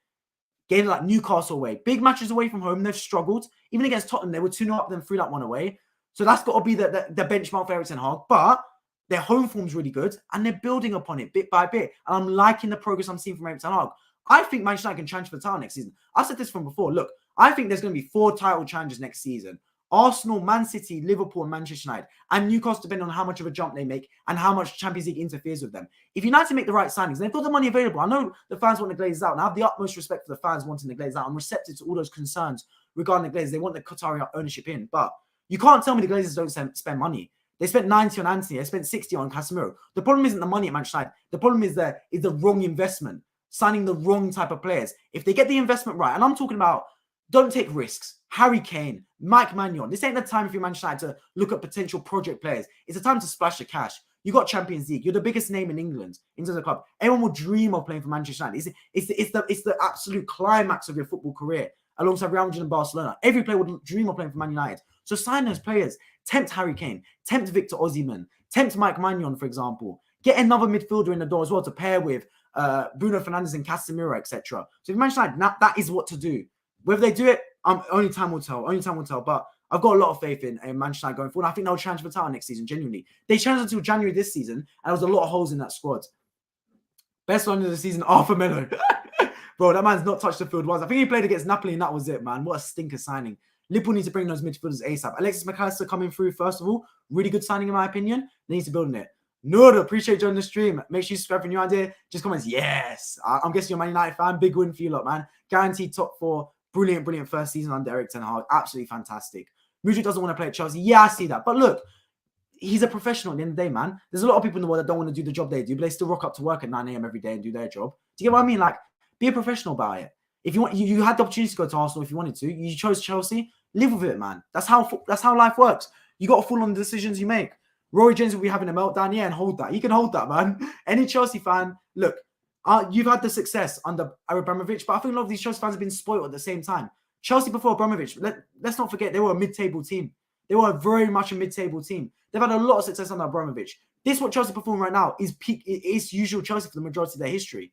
Games like Newcastle away. Big matches away from home, they've struggled. Even against Tottenham, they were 2-0 up, then 3-1 away. So that's got to be the benchmark for Eric Ten Hag. But their home form's really good, and they're building upon it bit by bit. And I'm liking the progress I'm seeing from Eric Ten Hag. I think Manchester United can challenge for the title next season. I said this from before. Look, I think there's going to be 4 title challenges next season. Arsenal, Man City, Liverpool, and Manchester United. And Newcastle, depending on how much of a jump they make and how much Champions League interferes with them. If United make the right signings, and they've got the money available, I know the fans want the Glazers out, and I have the utmost respect for the fans wanting the Glazers out. I'm receptive to all those concerns regarding the Glazers. They want the Qatari ownership in. But you can't tell me the Glazers don't spend money. They spent 90 on Anthony. They spent 60 on Casemiro. The problem isn't the money at Manchester United. The problem is the wrong investment, signing the wrong type of players. If they get the investment right, and I'm talking about don't take risks. Harry Kane, Mike Maignan. This ain't the time for you, Manchester United, to look at potential project players. It's a time to splash the cash. You got Champions League. You're the biggest name in England in terms of the club. Everyone will dream of playing for Manchester United. It's the absolute climax of your football career, alongside Real Madrid and Barcelona. Every player would dream of playing for Man United. So sign those players. Tempt Harry Kane. Tempt Victor Osimhen. Tempt Mike Maignan, for example. Get another midfielder in the door as well to pair with Bruno Fernandes and Casemiro, etc. So if Manchester United, that is what to do. Whether they do it, only time will tell. Only time will tell. But I've got a lot of faith in Manchester United going forward. I think they'll challenge for the title next season, genuinely. They challenged until January this season, and there was a lot of holes in that squad. Best one of the season, Arthur Melo. Bro, that man's not touched the field once. I think he played against Napoli, and that was it, man. What a stinker signing. Liverpool need to bring those midfielders ASAP. Alexis McAllister coming through, first of all. Really good signing, in my opinion. They need to build on it. Nur, appreciate joining the stream. Make sure you subscribe for new idea. Just comments, yes. I'm guessing you're a Man United fan. Big win for you lot, man. Guaranteed top 4. Brilliant, brilliant first season under Eric Ten Hag. Absolutely fantastic. Mudryk doesn't want to play at Chelsea. Yeah, I see that. But look, he's a professional at the end of the day, man. There's a lot of people in the world that don't want to do the job they do, but they still rock up to work at 9 a.m. every day and do their job. Do you get what I mean? Like, be a professional about it. If you want, you had the opportunity to go to Arsenal if you wanted to. You chose Chelsea. Live with it, man. That's how life works. You got to fall on the decisions you make. Rory Jones will be having a meltdown, yeah, and hold that. He can hold that, man. Any Chelsea fan, look, you've had the success under Abramovich, but I think a lot of these Chelsea fans have been spoiled at the same time. Chelsea before Abramovich, let's not forget, they were a mid-table team. They were very much a mid-table team. They've had a lot of success under Abramovich. This, what Chelsea perform right now, is peak. It's usual Chelsea for the majority of their history.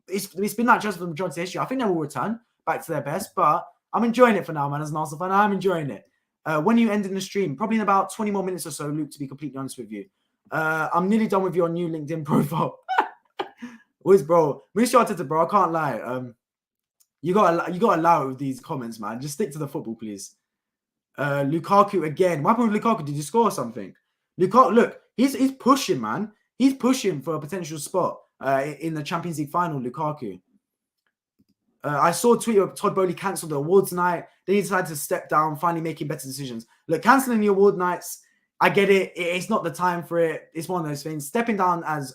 It's been like Chelsea for the majority of their history. I think they will return back to their best, but I'm enjoying it for now, man. As an Arsenal fan, I'm enjoying it. When you end in the stream, probably in about 20 more minutes or so, Luke, to be completely honest with you. I'm nearly done with your new LinkedIn profile. Wiz, bro. Mauricio Arteta, bro, I can't lie. You gotta allow it with these comments, man. Just stick to the football, please. Lukaku again. What happened with Lukaku? Did you score something? Lukaku, look, he's pushing, man. He's pushing for a potential spot in the Champions League final, Lukaku. I saw a tweet of Todd Boehly cancelled the awards night. Then he decided to step down, finally making better decisions. Look, cancelling the award nights, I get it. It's not the time for it. It's one of those things. Stepping down as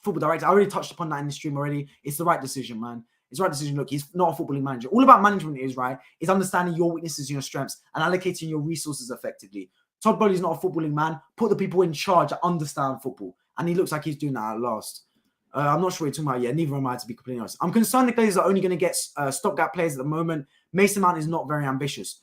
football director, I already touched upon that in the stream already. It's the right decision, man. It's the right decision. Look, he's not a footballing manager. All about management is, right, is understanding your weaknesses and your strengths and allocating your resources effectively. Todd Boehly's not a footballing man. Put the people in charge that understand football. And he looks like he's doing that at last. I'm not sure what you're talking about yet. Neither am I, to be completely honest. I'm concerned the Glazers are only going to get stopgap players at the moment. Mason Mount is not very ambitious.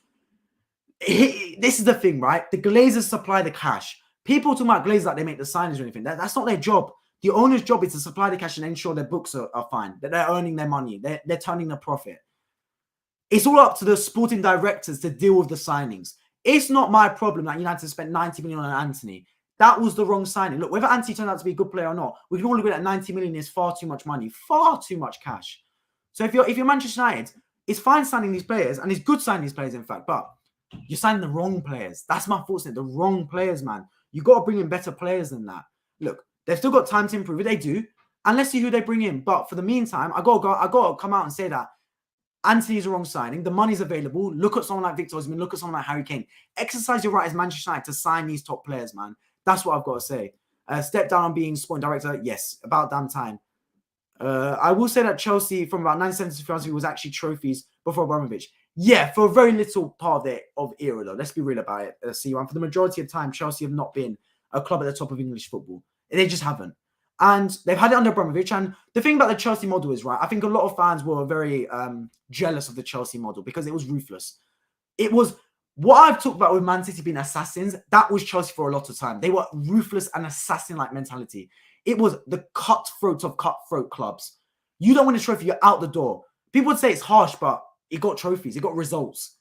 This is the thing, right? The Glazers supply the cash. People talk about Glazers like they make the signings or anything. That's not their job. The owner's job is to supply the cash and ensure their books are fine, that they're earning their money, they're turning a profit. It's all up to the sporting directors to deal with the signings. It's not my problem that United spent 90 million on Anthony. That was the wrong signing. Look, whether Anthony turned out to be a good player or not, we can all agree that 90 million is far too much money, far too much cash. So if you're Manchester United, it's fine signing these players, and it's good signing these players, in fact, but you're signing the wrong players. That's my thoughts. The wrong players, man. You got to bring in better players than that. Look, they've still got time to improve. If they do, and let's see who they bring in. But for the meantime, I got to come out and say that Antony's a wrong signing. The money's available. Look at someone like Victor Osimhen. Look at someone like Harry Kane. Exercise your right as Manchester United to sign these top players, man. That's what I've got to say. Step down on being sporting director. Yes, about damn time. I will say that Chelsea, from about 1970 to 2000, was actually trophies before Abramovich. Yeah, for a very little part of era, though. Let's be real about it. C1. For the majority of time, Chelsea have not been a club at the top of English football. They just haven't. And they've had it under Abramovich. And the thing about the Chelsea model is, right, I think a lot of fans were very jealous of the Chelsea model because it was ruthless. It was what I've talked about with Man City being assassins. That was Chelsea for a lot of time. They were ruthless and assassin-like mentality. It was the cutthroat of cutthroat clubs. You don't win a trophy, you're out the door. People would say it's harsh, but it got trophies, it got results.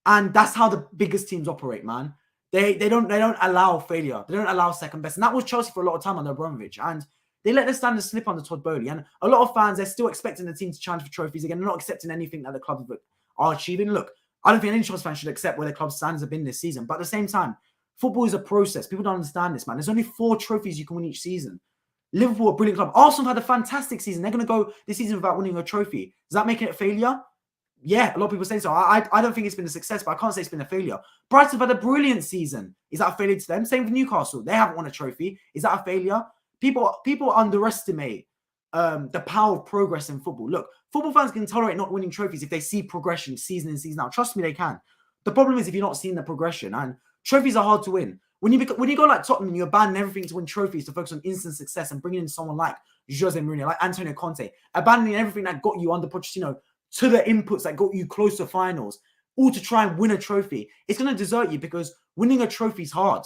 And that's how the biggest teams operate, man. They don't allow failure. They don't allow second best. And that was Chelsea for a lot of time under Abramovich. And they let the standards slip under Todd Boehly. And a lot of fans, they're still expecting the team to challenge for trophies again. They're not accepting anything that the clubs are achieving. Look, I don't think any Chelsea fan should accept where the club's standards have been this season. But at the same time, football is a process. People don't understand this, man. There's only 4 trophies you can win each season. Liverpool, a brilliant club. Arsenal had a fantastic season. They're going to go this season without winning a trophy. Does that make it a failure? Yeah, a lot of people say so. I don't think it's been a success, but I can't say it's been a failure. Brighton have had a brilliant season. Is that a failure to them? Same with Newcastle. They haven't won a trophy. Is that a failure? People underestimate the power of progress in football. Look, football fans can tolerate not winning trophies if they see progression season in, season out. Trust me, they can. The problem is if you're not seeing the progression, and trophies are hard to win. When you go like Tottenham and you abandon everything to win trophies to focus on instant success and bringing in someone like Jose Mourinho, like Antonio Conte, abandoning everything that got you under Pochettino to the inputs that got you close to finals, all to try and win a trophy, it's going to desert you because winning a trophy is hard.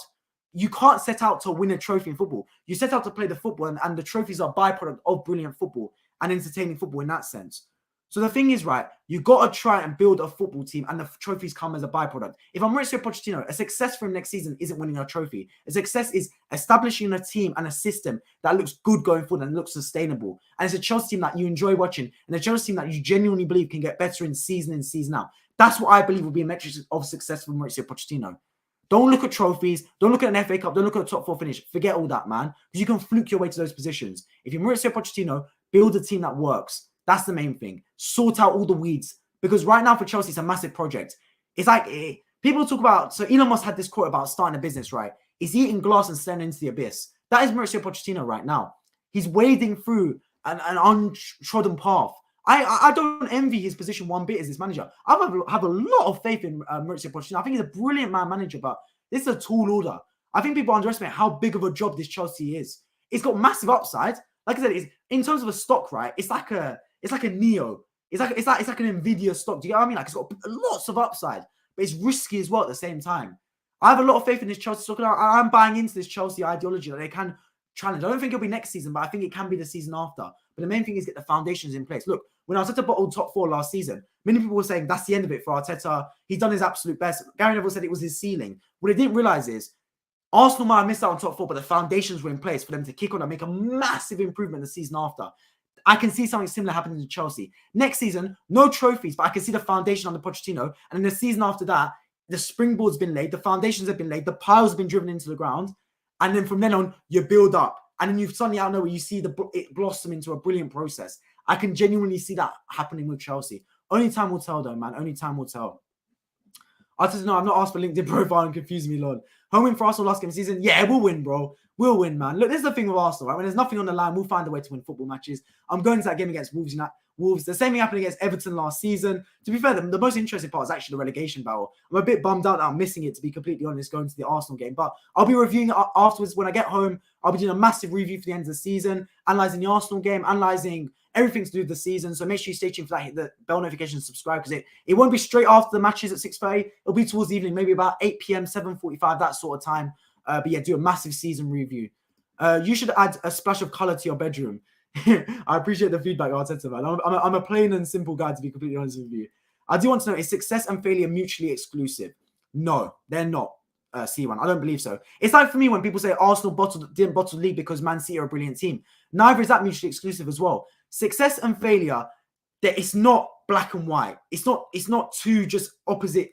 You can't set out to win a trophy in football. You set out to play the football, and the trophies are a byproduct of brilliant football and entertaining football in that sense. So the thing is, right, you got to try and build a football team, and the trophies come as a byproduct. If I'm Mauricio Pochettino, a success for him next season isn't winning a trophy. A success is establishing a team and a system that looks good going forward and looks sustainable. And it's a Chelsea team that you enjoy watching, and a Chelsea team that you genuinely believe can get better in, season out. That's what I believe will be a metric of success for Mauricio Pochettino. Don't look at trophies. Don't look at an FA Cup. Don't look at a top 4 finish. Forget all that, man, because you can fluke your way to those positions. If you're Mauricio Pochettino, build a team that works. That's the main thing. Sort out all the weeds. Because right now for Chelsea, it's a massive project. It's like, people talk about, so Elon Musk had this quote about starting a business, right? He's eating glass and staring into the abyss. That is Mauricio Pochettino right now. He's wading through an untrodden path. I don't envy his position one bit as this manager. I have a lot of faith in Mauricio Pochettino. I think he's a brilliant manager, but this is a tall order. I think people underestimate how big of a job this Chelsea is. It's got massive upside. Like I said, in terms of a stock, right? It's like a Neo. It's like an Nvidia stock. Do you get what I mean? Like it's got lots of upside, but it's risky as well at the same time. I have a lot of faith in this Chelsea stock. I'm buying into this Chelsea ideology that they can challenge. I don't think it'll be next season, but I think it can be the season after. But the main thing is get the foundations in place. Look, when I was at the bottom top 4 last season, many people were saying that's the end of it for Arteta. He's done his absolute best. Gary Neville said it was his ceiling. What they didn't realize is Arsenal might have missed out on top 4, but the foundations were in place for them to kick on and make a massive improvement the season after. I can see something similar happening to Chelsea. Next season, no trophies, but I can see the foundation under Pochettino. And in the season after that, the springboard's been laid, the foundations have been laid, the piles have been driven into the ground. And then from then on, you build up. And then you suddenly out of nowhere, you see it blossom into a brilliant process. I can genuinely see that happening with Chelsea. Only time will tell, though, man. Only time will tell. I just know I'm not asked for LinkedIn profile and confuse me, Lord. Home win for Arsenal last game of the season. Yeah, we'll win, bro. We'll win, man. Look, this is the thing with Arsenal, right? When there's nothing on the line, we'll find a way to win football matches. I'm going to that game against Wolves. The same thing happened against Everton last season. To be fair, the most interesting part is actually the relegation battle. I'm a bit bummed out that I'm missing it, to be completely honest, going to the Arsenal game. But I'll be reviewing it afterwards. When I get home, I'll be doing a massive review for the end of the season, analysing the Arsenal game, analysing everything to do with the season. So make sure you stay tuned for that. Hit the bell notification, subscribe, because it won't be straight after the matches at 6:30. It'll be towards the evening, maybe about 8 p.m, 7:45, that sort of time. But yeah, do a massive season review. You should add a splash of colour to your bedroom. I appreciate the feedback, Arteta, man. I'm a plain and simple guy, to be completely honest with you. I do want to know, is success and failure mutually exclusive? No, they're not. C1, I don't believe so. It's like for me when people say Arsenal didn't bottle the league because Man City are a brilliant team. Neither is that mutually exclusive as well. Success and failure, it's not black and white. It's not two just opposite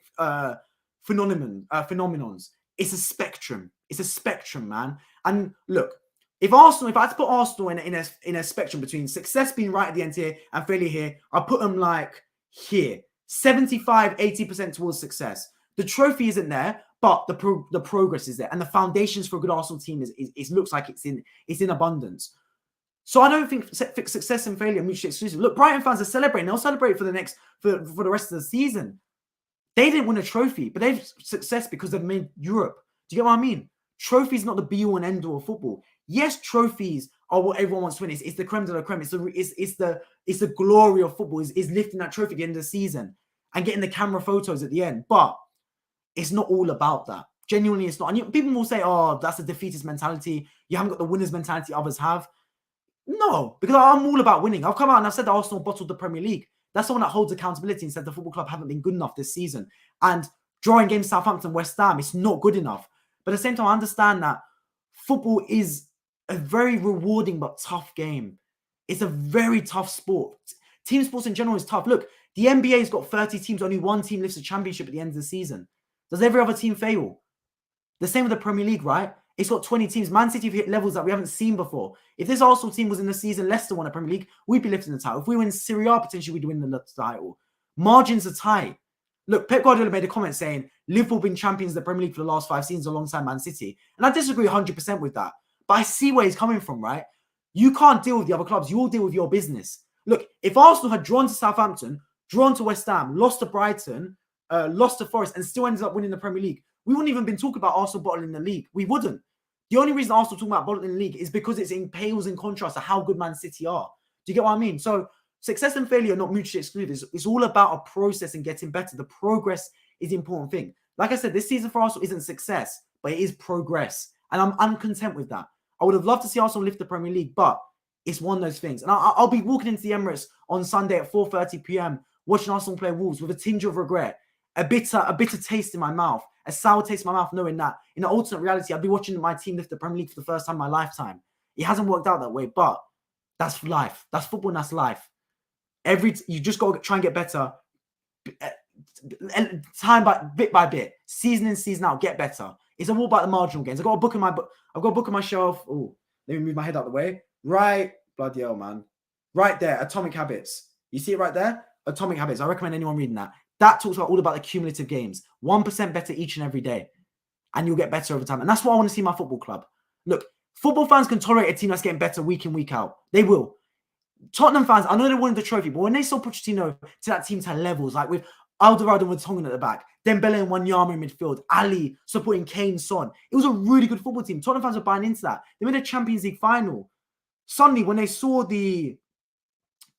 phenomenons. It's a spectrum. It's a spectrum, man. And look, if I had to put Arsenal in a spectrum between success being right at the end here and failure here, I put them like here. 75, 80% towards success. The trophy isn't there, but the progress is there. And the foundations for a good Arsenal team is looks like it's in abundance. So I don't think success and failure are mutually exclusive. Look, Brighton fans are celebrating. They'll celebrate for the rest of the season. They didn't win a trophy, but they've success because they've made Europe. Do you get what I mean? Trophies not the be-all and end-all of football. Yes, trophies are what everyone wants to win. It's the creme de la creme. It's the glory of football. Is lifting that trophy at the end of the season and getting the camera photos at the end. But it's not all about that. Genuinely, it's not. And people will say, "Oh, that's a defeatist mentality. You haven't got the winner's mentality others have." No, because I'm all about winning. I've come out and I've said that Arsenal bottled the Premier League. That's someone that holds accountability and said the football club haven't been good enough this season. And drawing games Southampton, West Ham, it's not good enough. But at the same time, I understand that football is a very rewarding but tough game. It's a very tough sport. Team sports in general is tough. Look, the NBA's got 30 teams. Only one team lifts a championship at the end of the season. Does every other team fail? The same with the Premier League, right? It's got 20 teams. Man City have hit levels that we haven't seen before. If this Arsenal team was in the season, Leicester won a Premier League, we'd be lifting the title. If we win Serie A, potentially we'd win the title. Margins are tight. Look, Pep Guardiola made a comment saying Liverpool have been champions of the Premier League for the last 5 seasons alongside Man City. And I disagree 100% with that. But I see where he's coming from, right? You can't deal with the other clubs. You all deal with your business. Look, if Arsenal had drawn to Southampton, drawn to West Ham, lost to Brighton, lost to Forest, and still ended up winning the Premier League, we wouldn't even been talking about Arsenal bottling the league. We wouldn't. The only reason Arsenal talking about bottling the league is because it's pales in contrast to how good Man City are. Do you get what I mean? So success and failure are not mutually exclusive. It's all about a process and getting better. The progress is the important thing. Like I said, this season for Arsenal isn't success, but it is progress. And I'm uncontent with that. I would have loved to see Arsenal lift the Premier League, but it's one of those things. And I'll be walking into the Emirates on Sunday at 4:30 p.m. watching Arsenal play Wolves with a tinge of regret, a bitter taste in my mouth, a sour taste in my mouth, knowing that in the ultimate reality, I'd be watching my team lift the Premier League for the first time in my lifetime. It hasn't worked out that way, but that's life. That's football and that's life. You just got to try and get better bit by bit, season in, season out, get better. It's all about the marginal gains. I've got a book on my shelf. Oh, let me move my head out the way. Right, bloody hell, man. Right there, Atomic Habits. You see it right there? Atomic Habits. I recommend anyone reading that. That talks all about the cumulative gains. 1% better each and every day. And you'll get better over time. And that's what I want to see in my football club. Look, football fans can tolerate a team that's getting better week in, week out. They will. Tottenham fans, I know they wanted the trophy, but when they saw Pochettino to that team to have levels, like with Alderweireld and Tongan at the back, Dembele and Wanyama in midfield, Ali supporting Kane, Son. It was a really good football team. Tottenham fans were buying into that. They made a Champions League final. Suddenly, when they saw the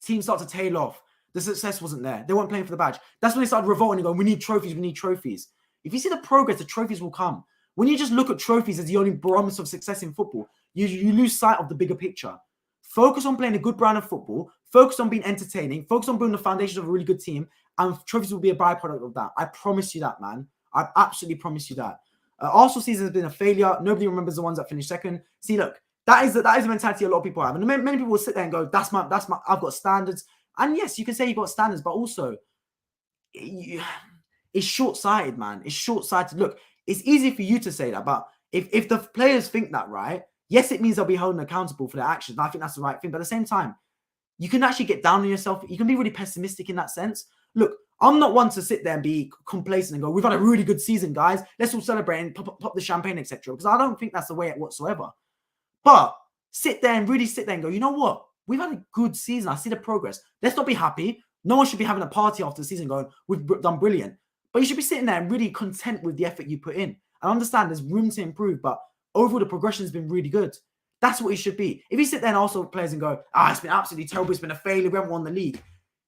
team start to tail off, the success wasn't there. They weren't playing for the badge. That's when they started revolting and going, we need trophies, we need trophies. If you see the progress, the trophies will come. When you just look at trophies as the only barometer of success in football, you lose sight of the bigger picture. Focus on playing a good brand of football. Focus on being entertaining. Focus on building the foundations of a really good team. And trophies will be a byproduct of that. I promise you that, man. I absolutely promise you that. Arsenal season has been a failure. Nobody remembers the ones that finished second. See, look, that is the mentality a lot of people have. And many people will sit there and go, that's my, I've got standards. And yes, you can say you've got standards, but also it's short-sighted, man. It's short-sighted. Look, it's easy for you to say that, but if the players think that, right, yes, it means they'll be held accountable for their actions. And I think that's the right thing. But at the same time, you can actually get down on yourself. You can be really pessimistic in that sense. Look, I'm not one to sit there and be complacent and go, we've had a really good season, guys. Let's all celebrate and pop the champagne, etc. Because I don't think that's the way whatsoever. But sit there and really sit there and go, you know what? We've had a good season. I see the progress. Let's not be happy. No one should be having a party after the season going, we've done brilliant. But you should be sitting there and really content with the effort you put in. I understand there's room to improve, but overall the progression has been really good. That's what it should be. If you sit there and also players and go, it's been absolutely terrible, it's been a failure, we haven't won the league,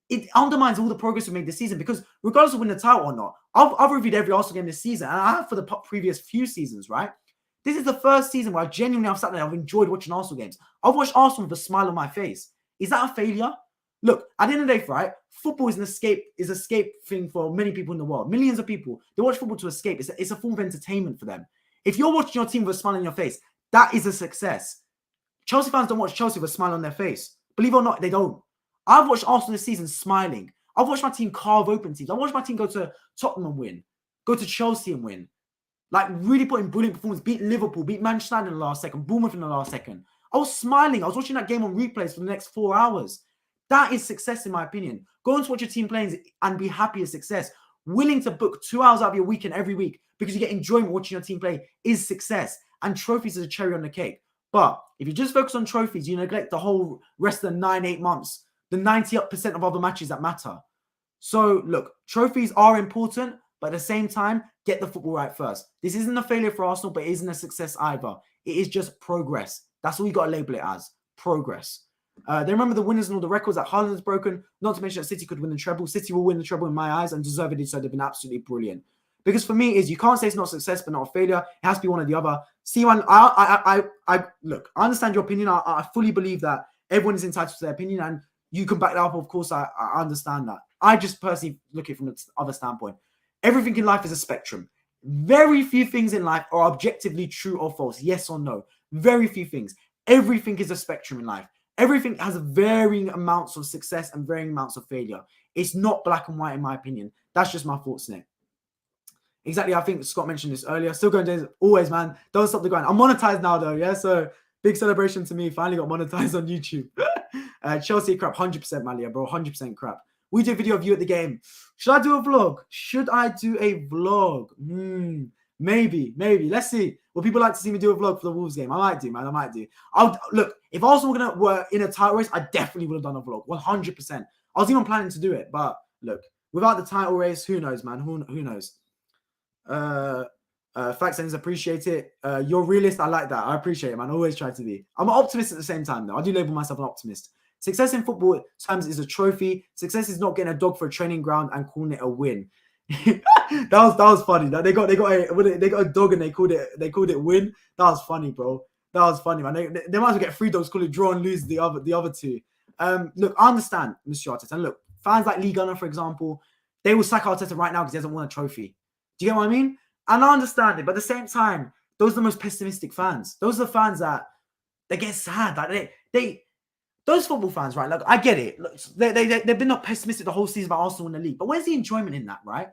it undermines all the progress we made this season, because regardless of winning the title or not, I've reviewed every Arsenal game this season, and I have for the previous few seasons, right? This is the first season where I genuinely have sat there and I've enjoyed watching Arsenal games. I've watched Arsenal with a smile on my face. Is that a failure? Look, at the end of the day, right, football is an escape thing for many people in the world. Millions of people, they watch football to escape. It's a form of entertainment for them. If you're watching your team with a smile on your face, that is a success. Chelsea fans don't watch Chelsea with a smile on their face. Believe it or not, they don't. I've watched Arsenal this season smiling. I've watched my team carve open teams. I've watched my team go to Tottenham and win, go to Chelsea and win. Like, really put in brilliant performance, beat Liverpool, beat Manchester United in the last second, Bournemouth in the last second. I was smiling. I was watching that game on replays for the next 4 hours. That is success, in my opinion. Go and watch your team playing and be happy as success. Willing to book 2 hours out of your weekend every week because you get enjoyment watching your team play is success. And trophies is a cherry on the cake. But if you just focus on trophies, you neglect the whole rest of the 9-8 months, the 90% of other matches that matter. So, look, trophies are important, but at the same time, get the football right first. This isn't a failure for Arsenal, but it isn't a success either. It is just progress. That's all you got to label it as, progress. They remember the winners and all the records that Haaland has broken, not to mention that City could win the treble. City will win the treble in my eyes, and deservedly so. They've been absolutely brilliant. Because for me, is you can't say it's not success, but not a failure. It has to be one or the other. C1, look, I understand your opinion. I fully believe that everyone is entitled to their opinion, and you can back that up. Of course, I understand that. I just personally look at it from the other standpoint. Everything in life is a spectrum. Very few things in life are objectively true or false, yes or no. Very few things. Everything is a spectrum in life. Everything has varying amounts of success and varying amounts of failure. It's not black and white, in my opinion. That's just my thoughts, Nick. Exactly. I think Scott mentioned this earlier. Still going days, always, man. Don't stop the grind. I'm monetized now, though. Yeah. So big celebration to me. Finally got monetized on YouTube. Chelsea crap. 100% Malia, bro. 100% crap. We do a video of you at the game. Should I do a vlog? Should I do a vlog? Maybe. Let's see. Will people like to see me do a vlog for the Wolves game? I might do, man. I might do. Look, if Arsenal were in a title race, I definitely would have done a vlog. 100%. I was even planning to do it, but look, without the title race, who knows, man? Who knows? Facts and appreciate it. You're realist. I like that. I appreciate it, man. I always try to be. I'm an optimist at the same time, though. I do label myself an optimist. Success in football times is a trophy. Success is not getting a dog for a training ground and calling it a win. that was funny. They got a dog and they called it win. That was funny, bro. That was funny, man. They might as well get 3 dogs, call it draw and lose the other 2. Look, I understand, Mr. Arteta. And look, fans like Lee Gunner, for example, they will sack Arteta right now because he hasn't won a trophy. Do you get what I mean? And I understand it, but at the same time, those are the most pessimistic fans. Those are the fans that they get sad. Like those football fans, right? Like, I get it. Look, they've been not pessimistic the whole season about Arsenal in the league. But where's the enjoyment in that, right?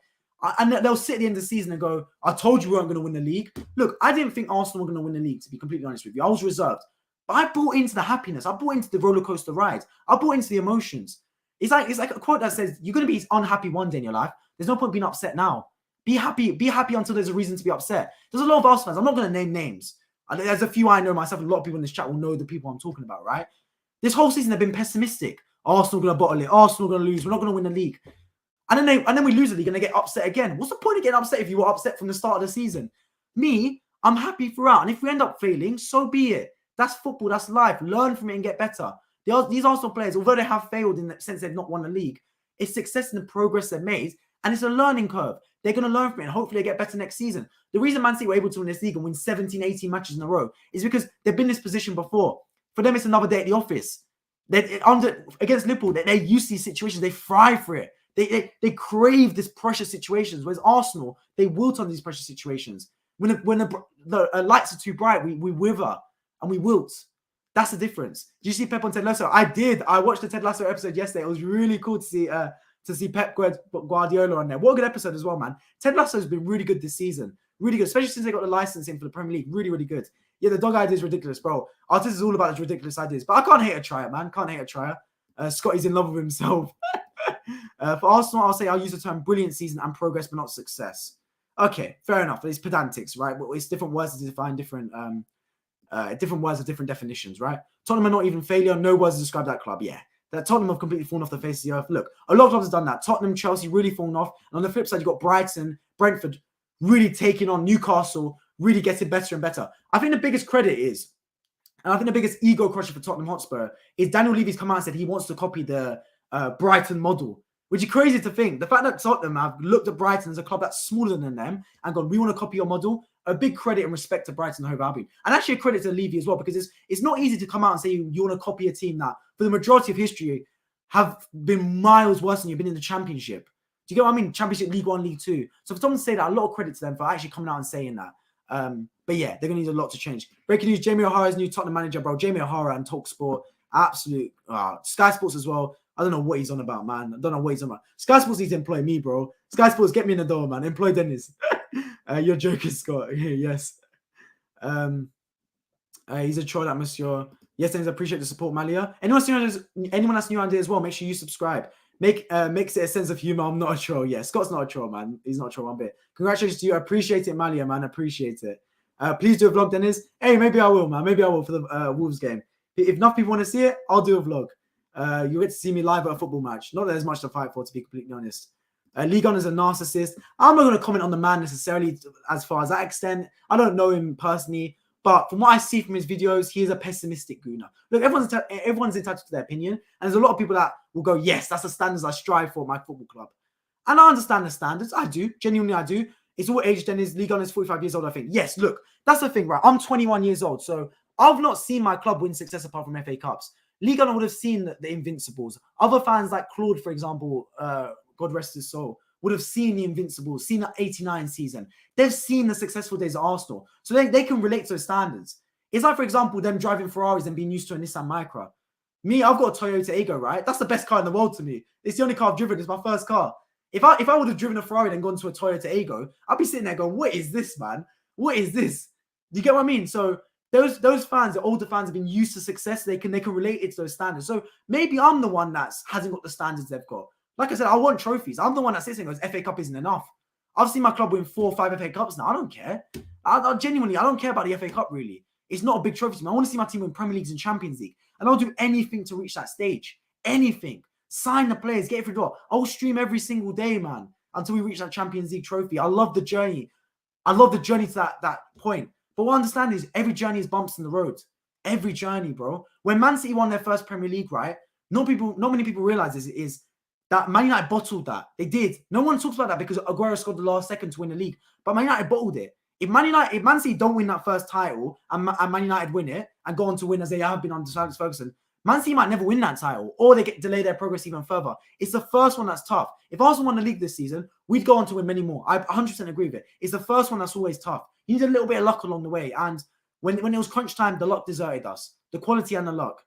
And they'll sit at the end of the season and go, I told you we weren't going to win the league. Look, I didn't think Arsenal were going to win the league, to be completely honest with you. I was reserved. But I bought into the happiness. I bought into the roller coaster rides. I bought into the emotions. It's like a quote that says, you're going to be unhappy one day in your life. There's no point being upset now. Be happy until there's a reason to be upset. There's a lot of Arsenal fans. I'm not going to name names. There's a few I know myself. A lot of people in this chat will know the people I'm talking about, right? This whole season they've been pessimistic. Arsenal going to bottle it. Arsenal going to lose. We're not going to win the league. And then we lose the league and they get upset again. What's the point of getting upset if you were upset from the start of the season? Me, I'm happy throughout. And if we end up failing, so be it. That's football. That's life. Learn from it and get better. These Arsenal players, although they have failed in the sense they've not won the league, it's success in the progress they've made. And it's a learning curve. They're going to learn from it and hopefully they get better next season. The reason Man City were able to win this league and win 17, 18 matches in a row is because they've been in this position before. For them, it's another day at the office. Against Liverpool, they're used to these situations. They thrive for it. They crave this pressure situations. Whereas Arsenal, they wilt on these pressure situations. When the lights are too bright, we wither and we wilt. That's the difference. Do you see Pep on Ted Lasso? I did. I watched the Ted Lasso episode yesterday. It was really cool to see Pep Guardiola on there. What a good episode as well, man. Ted Lasso has been really good this season. Really good, especially since they got the licensing for the Premier League. Really, really good. Yeah, the dog idea is ridiculous, bro. Arteta is all about his ridiculous ideas. But I can't hate a tryer, man. Can't hate a tryer. Scotty's in love with himself. For Arsenal, I'll use the term brilliant season and progress, but not success. Okay, fair enough. It's pedantics, right? It's different words to define different words have different definitions, right? Tottenham are not even failure. No words to describe that club. Yeah. That Tottenham have completely fallen off the face of the earth. Look, a lot of clubs have done that. Tottenham, Chelsea really fallen off. And on the flip side, you've got Brighton, Brentford really taking on Newcastle, really getting better and better. I think the biggest credit is, and I think the biggest ego crusher for Tottenham Hotspur is Daniel Levy's come out and said he wants to copy the Brighton model, which is crazy to think. The fact that Tottenham have looked at Brighton as a club that's smaller than them and gone, we want to copy your model, a big credit and respect to Brighton and Hove Albion. And actually a credit to Levy as well, because it's not easy to come out and say you want to copy a team that, for the majority of history, have been miles worse than you've been in the Championship. Do you get what I mean? Championship, League One, League Two. So for someone to say that, a lot of credit to them for actually coming out and saying that. But yeah, they're going to need a lot to change. Breaking news, Jamie O'Hara's new Tottenham manager, bro. Jamie O'Hara and TalkSport, absolute. Sky Sports as well. I don't know what he's on about, man. I don't know what he's on about. Sky Sports needs to employ me, bro. Sky Sports, get me in the door, man. Employ Dennis. You're joking, Scott. Yes. He's a troll, that monsieur. Yes, Dennis, I appreciate the support, Malia. Anyone that's new around here as well, make sure you subscribe. Makes it a sense of humor. I'm not a troll. Yeah, Scott's not a troll, man. He's not a troll one bit. Congratulations to you. I appreciate it, Malia, man. I appreciate it. Please do a vlog, Dennis. Hey, maybe I will, man. Maybe I will for the Wolves game. If enough people want to see it, I'll do a vlog. You'll get to see me live at a football match. Not that there's much to fight for, to be completely honest. Ligon is a narcissist. I'm not going to comment on the man necessarily as far as that extent. I don't know him personally. But from what I see from his videos, he is a pessimistic gooner. Look, everyone's entitled to their opinion. And there's a lot of people that will go, yes, that's the standards I strive for at my football club. And I understand the standards. I do. Genuinely, I do. It's all age then. Ligue 1 is 45 years old, I think. Yes, look, that's the thing, right? I'm 21 years old. So I've not seen my club win success apart from FA Cups. Ligue 1 would have seen the Invincibles. Other fans like Claude, for example, God rest his soul, would have seen the Invincibles, seen the 89 season. They've seen the successful days of Arsenal. So they can relate to those standards. It's like, for example, them driving Ferraris and being used to a Nissan Micra. Me, I've got a Toyota Aygo, right? That's the best car in the world to me. It's the only car I've driven. It's my first car. If I would have driven a Ferrari and gone to a Toyota Aygo, I'd be sitting there going, what is this, man? What is this? Do you get what I mean? So those fans, the older fans, have been used to success. They can relate it to those standards. So maybe I'm the one that hasn't got the standards they've got. Like I said, I want trophies. I'm the one that sits and goes, FA Cup isn't enough. I've seen my club win 4 or 5 FA Cups now. I don't care. I genuinely, I don't care about the FA Cup, really. It's not a big trophy to me. I want to see my team win Premier Leagues and Champions League. And I'll do anything to reach that stage. Anything. Sign the players, get it through the door. I'll stream every single day, man, until we reach that Champions League trophy. I love the journey. I love the journey to that point. But what I understand is every journey is bumps in the road. Every journey, bro. When Man City won their first Premier League, right? Not many people realize this is that Man United bottled that. They did. No one talks about that because Aguero scored the last second to win the league. But Man United bottled it. If Man City don't win that first title and Man United win it and go on to win as they have been under Alex Ferguson, Man City might never win that title or they delay their progress even further. It's the first one that's tough. If Arsenal won the league this season, we'd go on to win many more. I 100% agree with it. It's the first one that's always tough. You need a little bit of luck along the way. And when it was crunch time, the luck deserted us. The quality and the luck.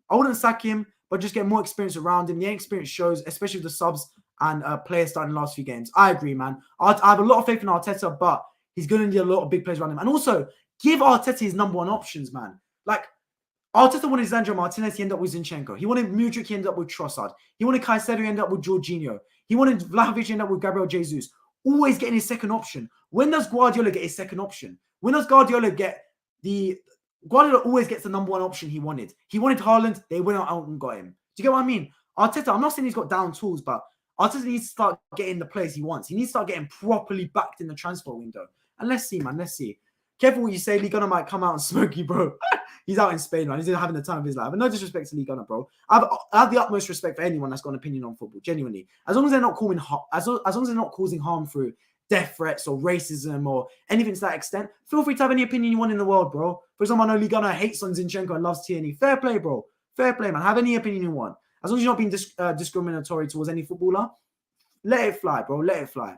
I wouldn't sack him, but just get more experience around him. The experience shows, especially with the subs and players starting the last few games. I agree, man. I have a lot of faith in Arteta, but he's going to need a lot of big players around him. And also, give Arteta his number one options, man. Like, Arteta wanted Sandro Martinez, he ended up with Zinchenko. He wanted Mudryk, he ended up with Trossard. He wanted Caicedo, he ended up with Jorginho. He wanted Vlahovic, he ended up with Gabriel Jesus. Always getting his second option. When does Guardiola get his second option? When does Guardiola always gets the number one option he wanted. He wanted Haaland, they went out and got him. Do you get what I mean? Arteta, I'm not saying he's got down tools, but Arteta needs to start getting the players he wants. He needs to start getting properly backed in the transfer window. And let's see, man, let's see. Careful what you say. Ligue 1 might come out and smoke you, bro. He's out in Spain, man. He's having the time of his life. And no disrespect to Ligue 1, bro. I have the utmost respect for anyone that's got an opinion on football, genuinely. As long as they're not causing harm through death threats or racism or anything to that extent, feel free to have any opinion you want in the world, bro. For example, I know Ligue 1 hates on Zinchenko and loves Tierney. Fair play, bro. Fair play, man. Have any opinion you want. As long as you're not being discriminatory towards any footballer, let it fly, bro. Let it fly.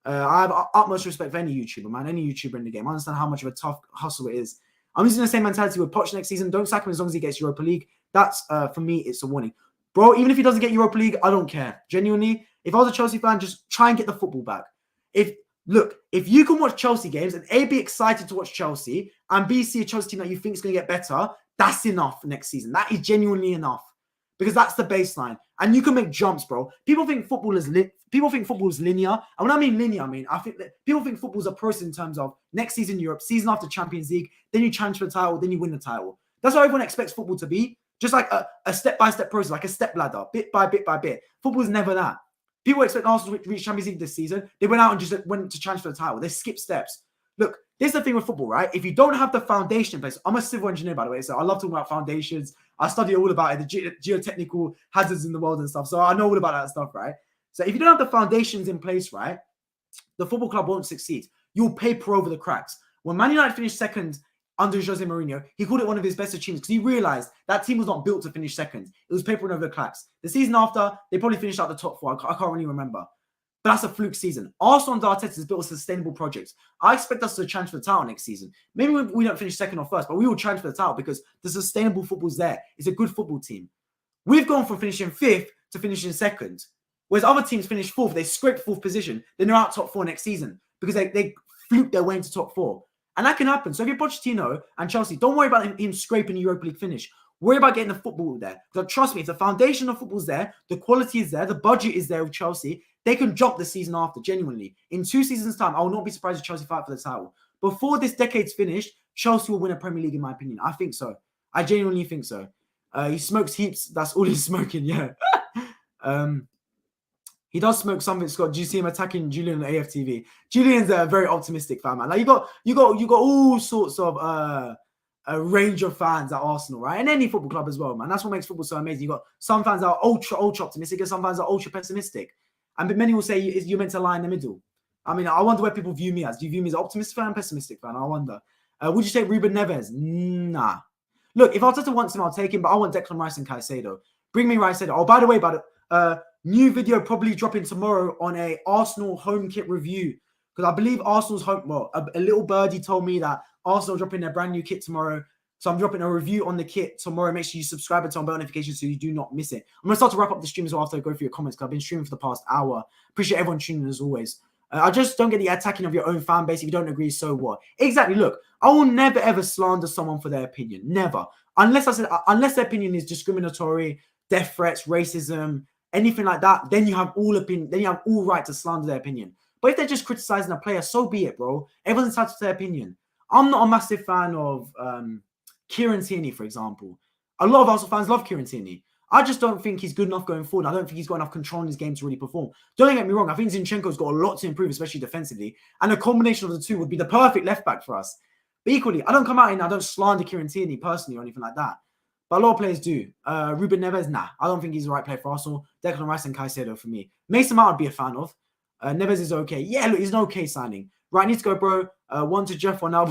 I have utmost respect for any YouTuber, man. Any YouTuber in the game. I understand how much of a tough hustle it is. I'm using the same mentality with Poch next season. Don't sack him as long as he gets Europa League. That's, for me, it's a warning. Bro, even if he doesn't get Europa League, I don't care. Genuinely, if I was a Chelsea fan, just try and get the football back. If you can watch Chelsea games and A, be excited to watch Chelsea, and B, see a Chelsea team that you think is going to get better, that's enough next season. That is genuinely enough. Because that's the baseline. And you can make jumps, bro. People think football is linear. And when I mean linear, I think that people think football is a process in terms of next season Europe, season after Champions League, then you transfer the title, then you win the title. That's how everyone expects football to be. Just like a step-by-step process, like a step ladder, bit by bit by bit. Football is never that. People expect Arsenal to reach Champions League this season. They went out and just went to transfer the title. They skipped steps. Look, this is the thing with football, right? If you don't have the foundation in place, I'm a civil engineer, by the way, so I love talking about foundations. I study all about it, the geotechnical hazards in the world and stuff. So I know all about that stuff, right? So if you don't have the foundations in place, right, the football club won't succeed. You'll paper over the cracks. When Man United finished second under Jose Mourinho, he called it one of his best achievements because he realized that team was not built to finish second. It was papering over the cracks. The season after, they probably finished out the top 4. I can't really remember. But that's a fluke season. Arsenal under Arteta has built a sustainable project. I expect us to transfer the title next season. Maybe we don't finish second or first, but we will transfer the title because the sustainable football's there. It's a good football team. We've gone from finishing 5th to finishing 2nd. Whereas other teams finish 4th, they scrape 4th position, then they're out top 4 next season because they fluke their way into top 4. And that can happen. So if you're Pochettino and Chelsea, don't worry about him scraping a Europa League finish. Worry about getting the football there. But trust me, if the foundation of football's there, the quality is there, the budget is there with Chelsea, they can jump the season after, genuinely. In 2 seasons' time, I will not be surprised if Chelsea fight for the title. Before this decade's finished, Chelsea will win a Premier League, in my opinion. I think so. I genuinely think so. He smokes heaps. That's all he's smoking, yeah. He does smoke something, Scott. Do you see him attacking Julian on AFTV? Julian's a very optimistic fan, man. Like you got all sorts of a range of fans at Arsenal, right? And any football club as well, man. That's what makes football so amazing. You got some fans that are ultra optimistic, and some fans are ultra pessimistic. And many will say you're meant to lie in the middle. I mean, I wonder where people view me as. Do you view me as an optimistic fan, pessimistic fan? I wonder. Would you take Ruben Neves? Nah. Look, if Arteta wants him, I'll take him. But I want Declan Rice and Caicedo. Bring me Caicedo. Oh, by the way, new video probably dropping tomorrow on a Arsenal home kit review, because I believe Arsenal's home. Well, a little birdie told me that Arsenal dropping their brand new kit tomorrow, so I'm dropping a review on the kit tomorrow. Make sure you subscribe and turn on bell notifications so you do not miss it. I'm gonna start to wrap up the stream as well after I go through your comments, because I've been streaming for the past hour. Appreciate everyone tuning in as always. I just don't get the attacking of your own fan base. If you don't agree, so what? Exactly. Look, I will never ever slander someone for their opinion. Never, unless their opinion is discriminatory, death threats, racism, anything like that, then you have all opinion. Then you have all right to slander their opinion. But if they're just criticizing a player, so be it, bro. Everyone's entitled to their opinion. I'm not a massive fan of Kieran Tierney, for example. A lot of Arsenal fans love Kieran Tierney. I just don't think he's good enough going forward. I don't think he's got enough control in his game to really perform. Don't get me wrong. I think Zinchenko's got a lot to improve, especially defensively. And a combination of the two would be the perfect left back for us. But equally, I don't come out and I don't slander Kieran Tierney personally or anything like that. But a lot of players do. Ruben Neves, nah. I don't think he's the right player for Arsenal. Declan Rice and Caicedo for me. Mason Mount I'd be a fan of. Neves is okay. Yeah, look, he's an okay signing. Right, need to go, bro. One to Jeff, one now.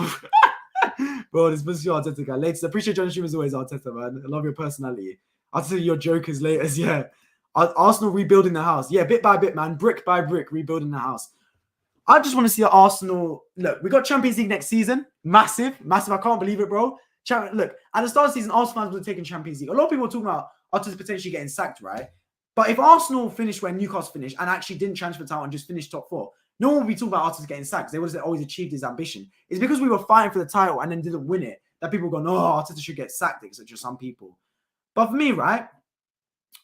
Bro, this was your Arteta guy. Latest. Appreciate your stream as always, Arteta, man. I love your personality. I'll tell you your jokers latest, yeah. Arsenal rebuilding the house. Yeah, bit by bit, man. Brick by brick, rebuilding the house. I just want to see Arsenal. Look, we got Champions League next season. Massive. I can't believe it, bro. Look, at the start of the season, Arsenal fans would have taken Champions League. A lot of people are talking about Arteta potentially getting sacked, right? But if Arsenal finished where Newcastle finished and actually didn't transfer title and just finished top 4, no one would be talking about Arteta getting sacked. They would have always achieved his ambition. It's because we were fighting for the title and then didn't win it that people go, no, Arteta should get sacked, etc. Some people. But for me, right,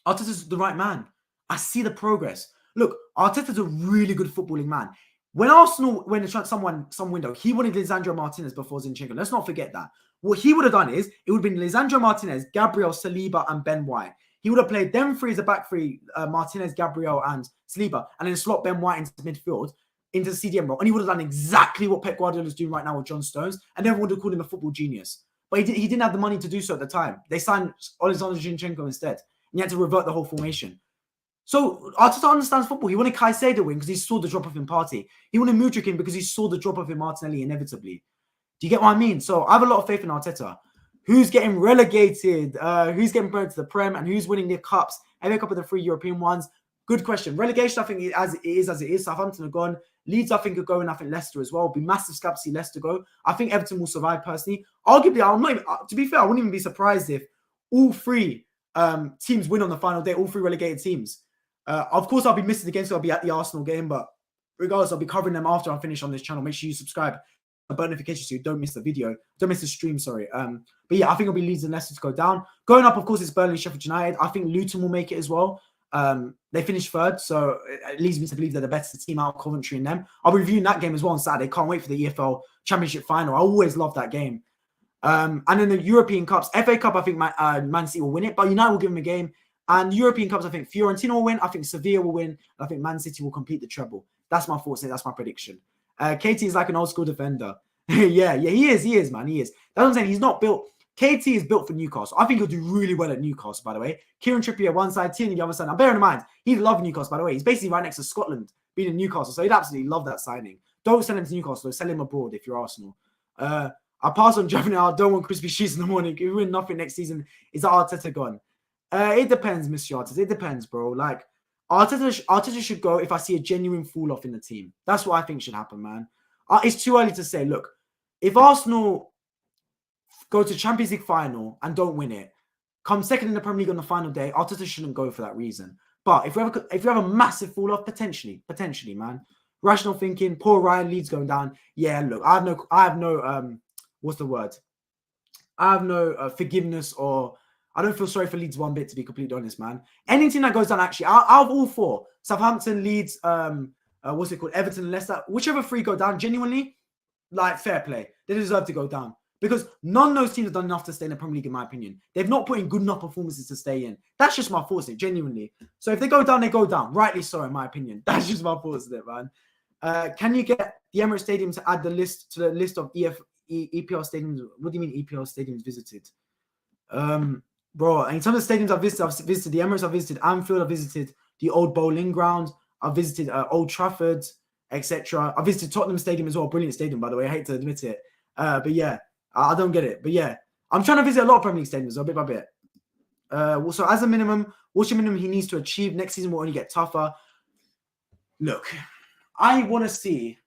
Arteta's the right man. I see the progress. Look, Arteta's a really good footballing man. When Arsenal went to some window, he wanted Lisandro Martinez before Zinchenko. Let's not forget that. What he would have done is, it would have been Lisandro Martinez, Gabriel, Saliba, and Ben White. He would have played them three as a back three, Martinez, Gabriel, and Saliba, and then slot Ben White into midfield, into the CDM role. And he would have done exactly what Pep Guardiola is doing right now with John Stones, and everyone would have called him a football genius. But he didn't have the money to do so at the time. They signed Alexander Zinchenko instead, and he had to revert the whole formation. So Arteta understands football. He wanted Caicedo in because he saw the drop-off in Partey. He wanted Mudryk in because he saw the drop-off in Martinelli inevitably. Do you get what I mean? So I have a lot of faith in Arteta. Who's getting relegated? Who's getting promoted to the Prem? And who's winning the cups? FA Cup of the 3 European ones? Good question. Relegation, I think, as it is. Southampton are gone. Leeds, I think, are going. I think Leicester as well. It'll be massive scalp to see Leicester go. I think Everton will survive personally. Arguably, I'm not even, to be fair, I wouldn't even be surprised if all 3 teams win on the final day, all 3 relegated teams. Of course, I'll be missing the game, so I'll be at the Arsenal game. But regardless, I'll be covering them after I finish on this channel. Make sure you subscribe. Button notifications so you don't miss the video. Don't miss the stream, sorry. But yeah, I think it'll be Leeds and Leicester to go down. Going up, of course, it's Burnley, Sheffield United. I think Luton will make it as well. They finished 3rd, so it leads me to believe they're the better team out of Coventry and them. I'll be reviewing that game as well on Saturday. Can't wait for the EFL Championship final. I always love that game. And then the European Cups, FA Cup, I think Man City will win it, but United will give them a game. And European Cups, I think Fiorentina will win. I think Sevilla will win. And I think Man City will complete the treble. That's my thoughts. That's my prediction. KT is like an old school defender. yeah, he is, man. He is. That's what I'm saying. He's not built. KT is built for Newcastle. I think he'll do really well at Newcastle, by the way. Kieran Trippier one side, Tierney the other side. Now, bear in mind, he'd love Newcastle, by the way. He's basically right next to Scotland, being in Newcastle. So he'd absolutely love that signing. Don't send him to Newcastle. Sell him abroad if you're Arsenal. I pass on Jeffrey now. I don't want crispy cheese in the morning. If we win nothing next season, is that Arteta gone? It depends, Mr. Arteta. It depends, bro. Like, Arteta should go if I see a genuine fall-off in the team. That's what I think should happen, man. It's too early to say. Look, if Arsenal go to Champions League final and don't win it, come second in the Premier League on the final day, Arteta shouldn't go for that reason. But if we have a massive fall-off, potentially, man. Rational thinking, poor Ryan, Leeds going down. Yeah, look, I have no what's the word? I have no forgiveness or I don't feel sorry for Leeds one bit, to be completely honest, man. Any team that goes down, actually, out of all four, Southampton, Leeds, what's it called, Everton, and Leicester, whichever three go down, genuinely, like, fair play. They deserve to go down. Because none of those teams have done enough to stay in the Premier League, in my opinion. They've not put in good enough performances to stay in. That's just my thoughts on it, genuinely. So if they go down, they go down. Rightly so, in my opinion. That's just my thoughts on it, man. Can you get the Emirates Stadium to add the list of EPL stadiums? What do you mean EPL stadiums visited? Bro, in terms of stadiums I've visited the Emirates, I've visited Anfield, I've visited the old Bowling Ground, I've visited Old Trafford, etc. I visited Tottenham Stadium as well. Brilliant stadium, by the way. I hate to admit it. But yeah, I don't get it. But yeah, I'm trying to visit a lot of Premier League stadiums, bit by bit. So as a minimum, what's your minimum he needs to achieve? Next season will only get tougher. Look, I want to see.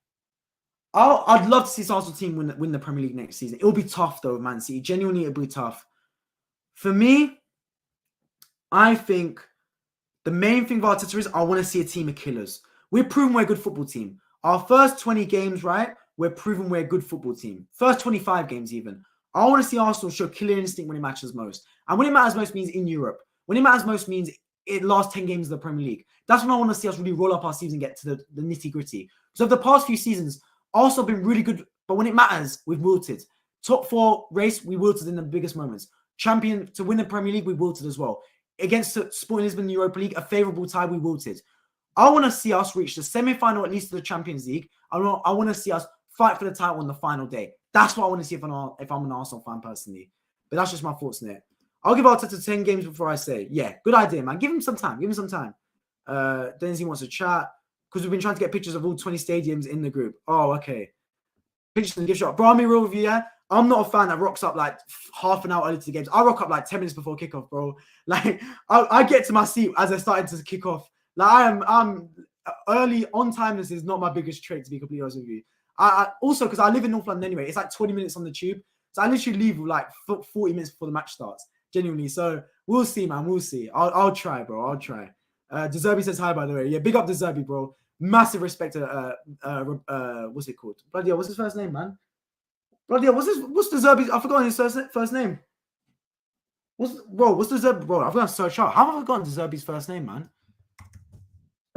I'd love to see this Arsenal team win the Premier League next season. It'll be tough though, Man City. Genuinely, it'll be tough. For me, I think the main thing for Arteta is I want to see a team of killers. We're proven we're a good football team. Our first 20 games, right? We're proven we're a good football team. First 25 games even. I want to see Arsenal show killer instinct when it matters most. And when it matters most means in Europe. When it matters most means it last 10 games of the Premier League. That's when I want to see us really roll up our sleeves and get to the nitty-gritty. So the past few seasons, Arsenal have been really good. But when it matters, we've wilted. Top 4 race, we wilted in the biggest moments. Champion to win the Premier League, we wilted as well. Against Sporting Lisbon in the Europa League, a favourable tie, we wilted. I want to see us reach the semi-final, at least of the Champions League. I want to see us fight for the title on the final day. That's what I want to see if I'm an Arsenal fan personally. But that's just my thoughts on it. I'll give Arteta 10 games before I say, yeah, good idea, man. Give him some time. Denzi wants to chat because we've been trying to get pictures of all 20 stadiums in the group. Oh, okay. Pictures and gift shop. Bro, I'll be real with you, yeah? I'm not a fan that rocks up like half an hour early to the games. I rock up like 10 minutes before kickoff, bro. Like, I get to my seat as I started to kick off. Like, I'm early on time. This is not my biggest trait, to be completely honest with you. I also, because I live in North London anyway, it's like 20 minutes on the tube. So I literally leave with like 40 minutes before the match starts. Genuinely. So we'll see, man. We'll see. I'll try, bro. I'll try. Deserby says hi, by the way. Yeah, big up Deserby, bro. Massive respect to what's it called? Bloody hell, what's his first name, man? Bloody hell, what's Deserby's? I've forgotten his first name. What's Deserby? Bro, I've got to search out. How have I forgotten Deserby's first name, man?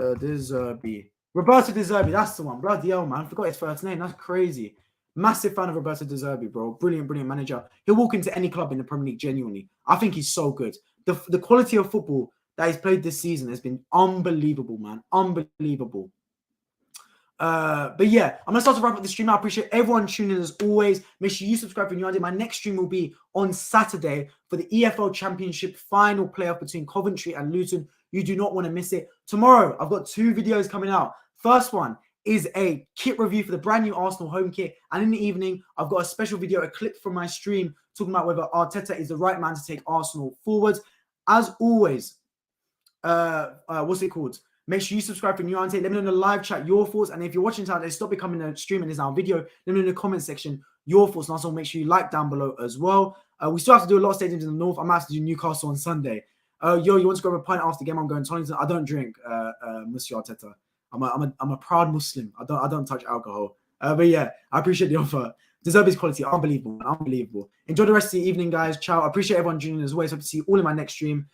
Deserby. Roberto Deserby, that's the one. Bloody hell, man. I forgot his first name. That's crazy. Massive fan of Roberto Deserby, bro. Brilliant manager. He'll walk into any club in the Premier League, genuinely. I think he's so good. The quality of football that he's played this season has been unbelievable, man. Unbelievable. But yeah, I'm going to start to wrap up the stream. I appreciate everyone tuning in as always. Make sure you subscribe for new idea. My next stream will be on Saturday for the EFL Championship final playoff between Coventry and Luton. You do not want to miss it. Tomorrow, I've got 2 videos coming out. First one is a kit review for the brand new Arsenal home kit. And in the evening, I've got a special video, a clip from my stream, talking about whether Arteta is the right man to take Arsenal forward. As always, what's it called? Make sure you subscribe for new content. Let me know in the live chat your thoughts. And if you're watching today, stop becoming a stream and there's now a video. Let me know in the comment section your thoughts. And also make sure you like down below as well. We still have to do a lot of stadiums in the north. I might have to do Newcastle on Sunday. You want to grab a pint after the game? I'm going to Tonington. I don't drink, Monsieur Arteta. I'm a proud Muslim. I don't touch alcohol. But yeah, I appreciate the offer. Deserby's quality, unbelievable. Enjoy the rest of the evening, guys. Ciao. I appreciate everyone tuning in as well. So hope to see you all in my next stream.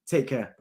Take care.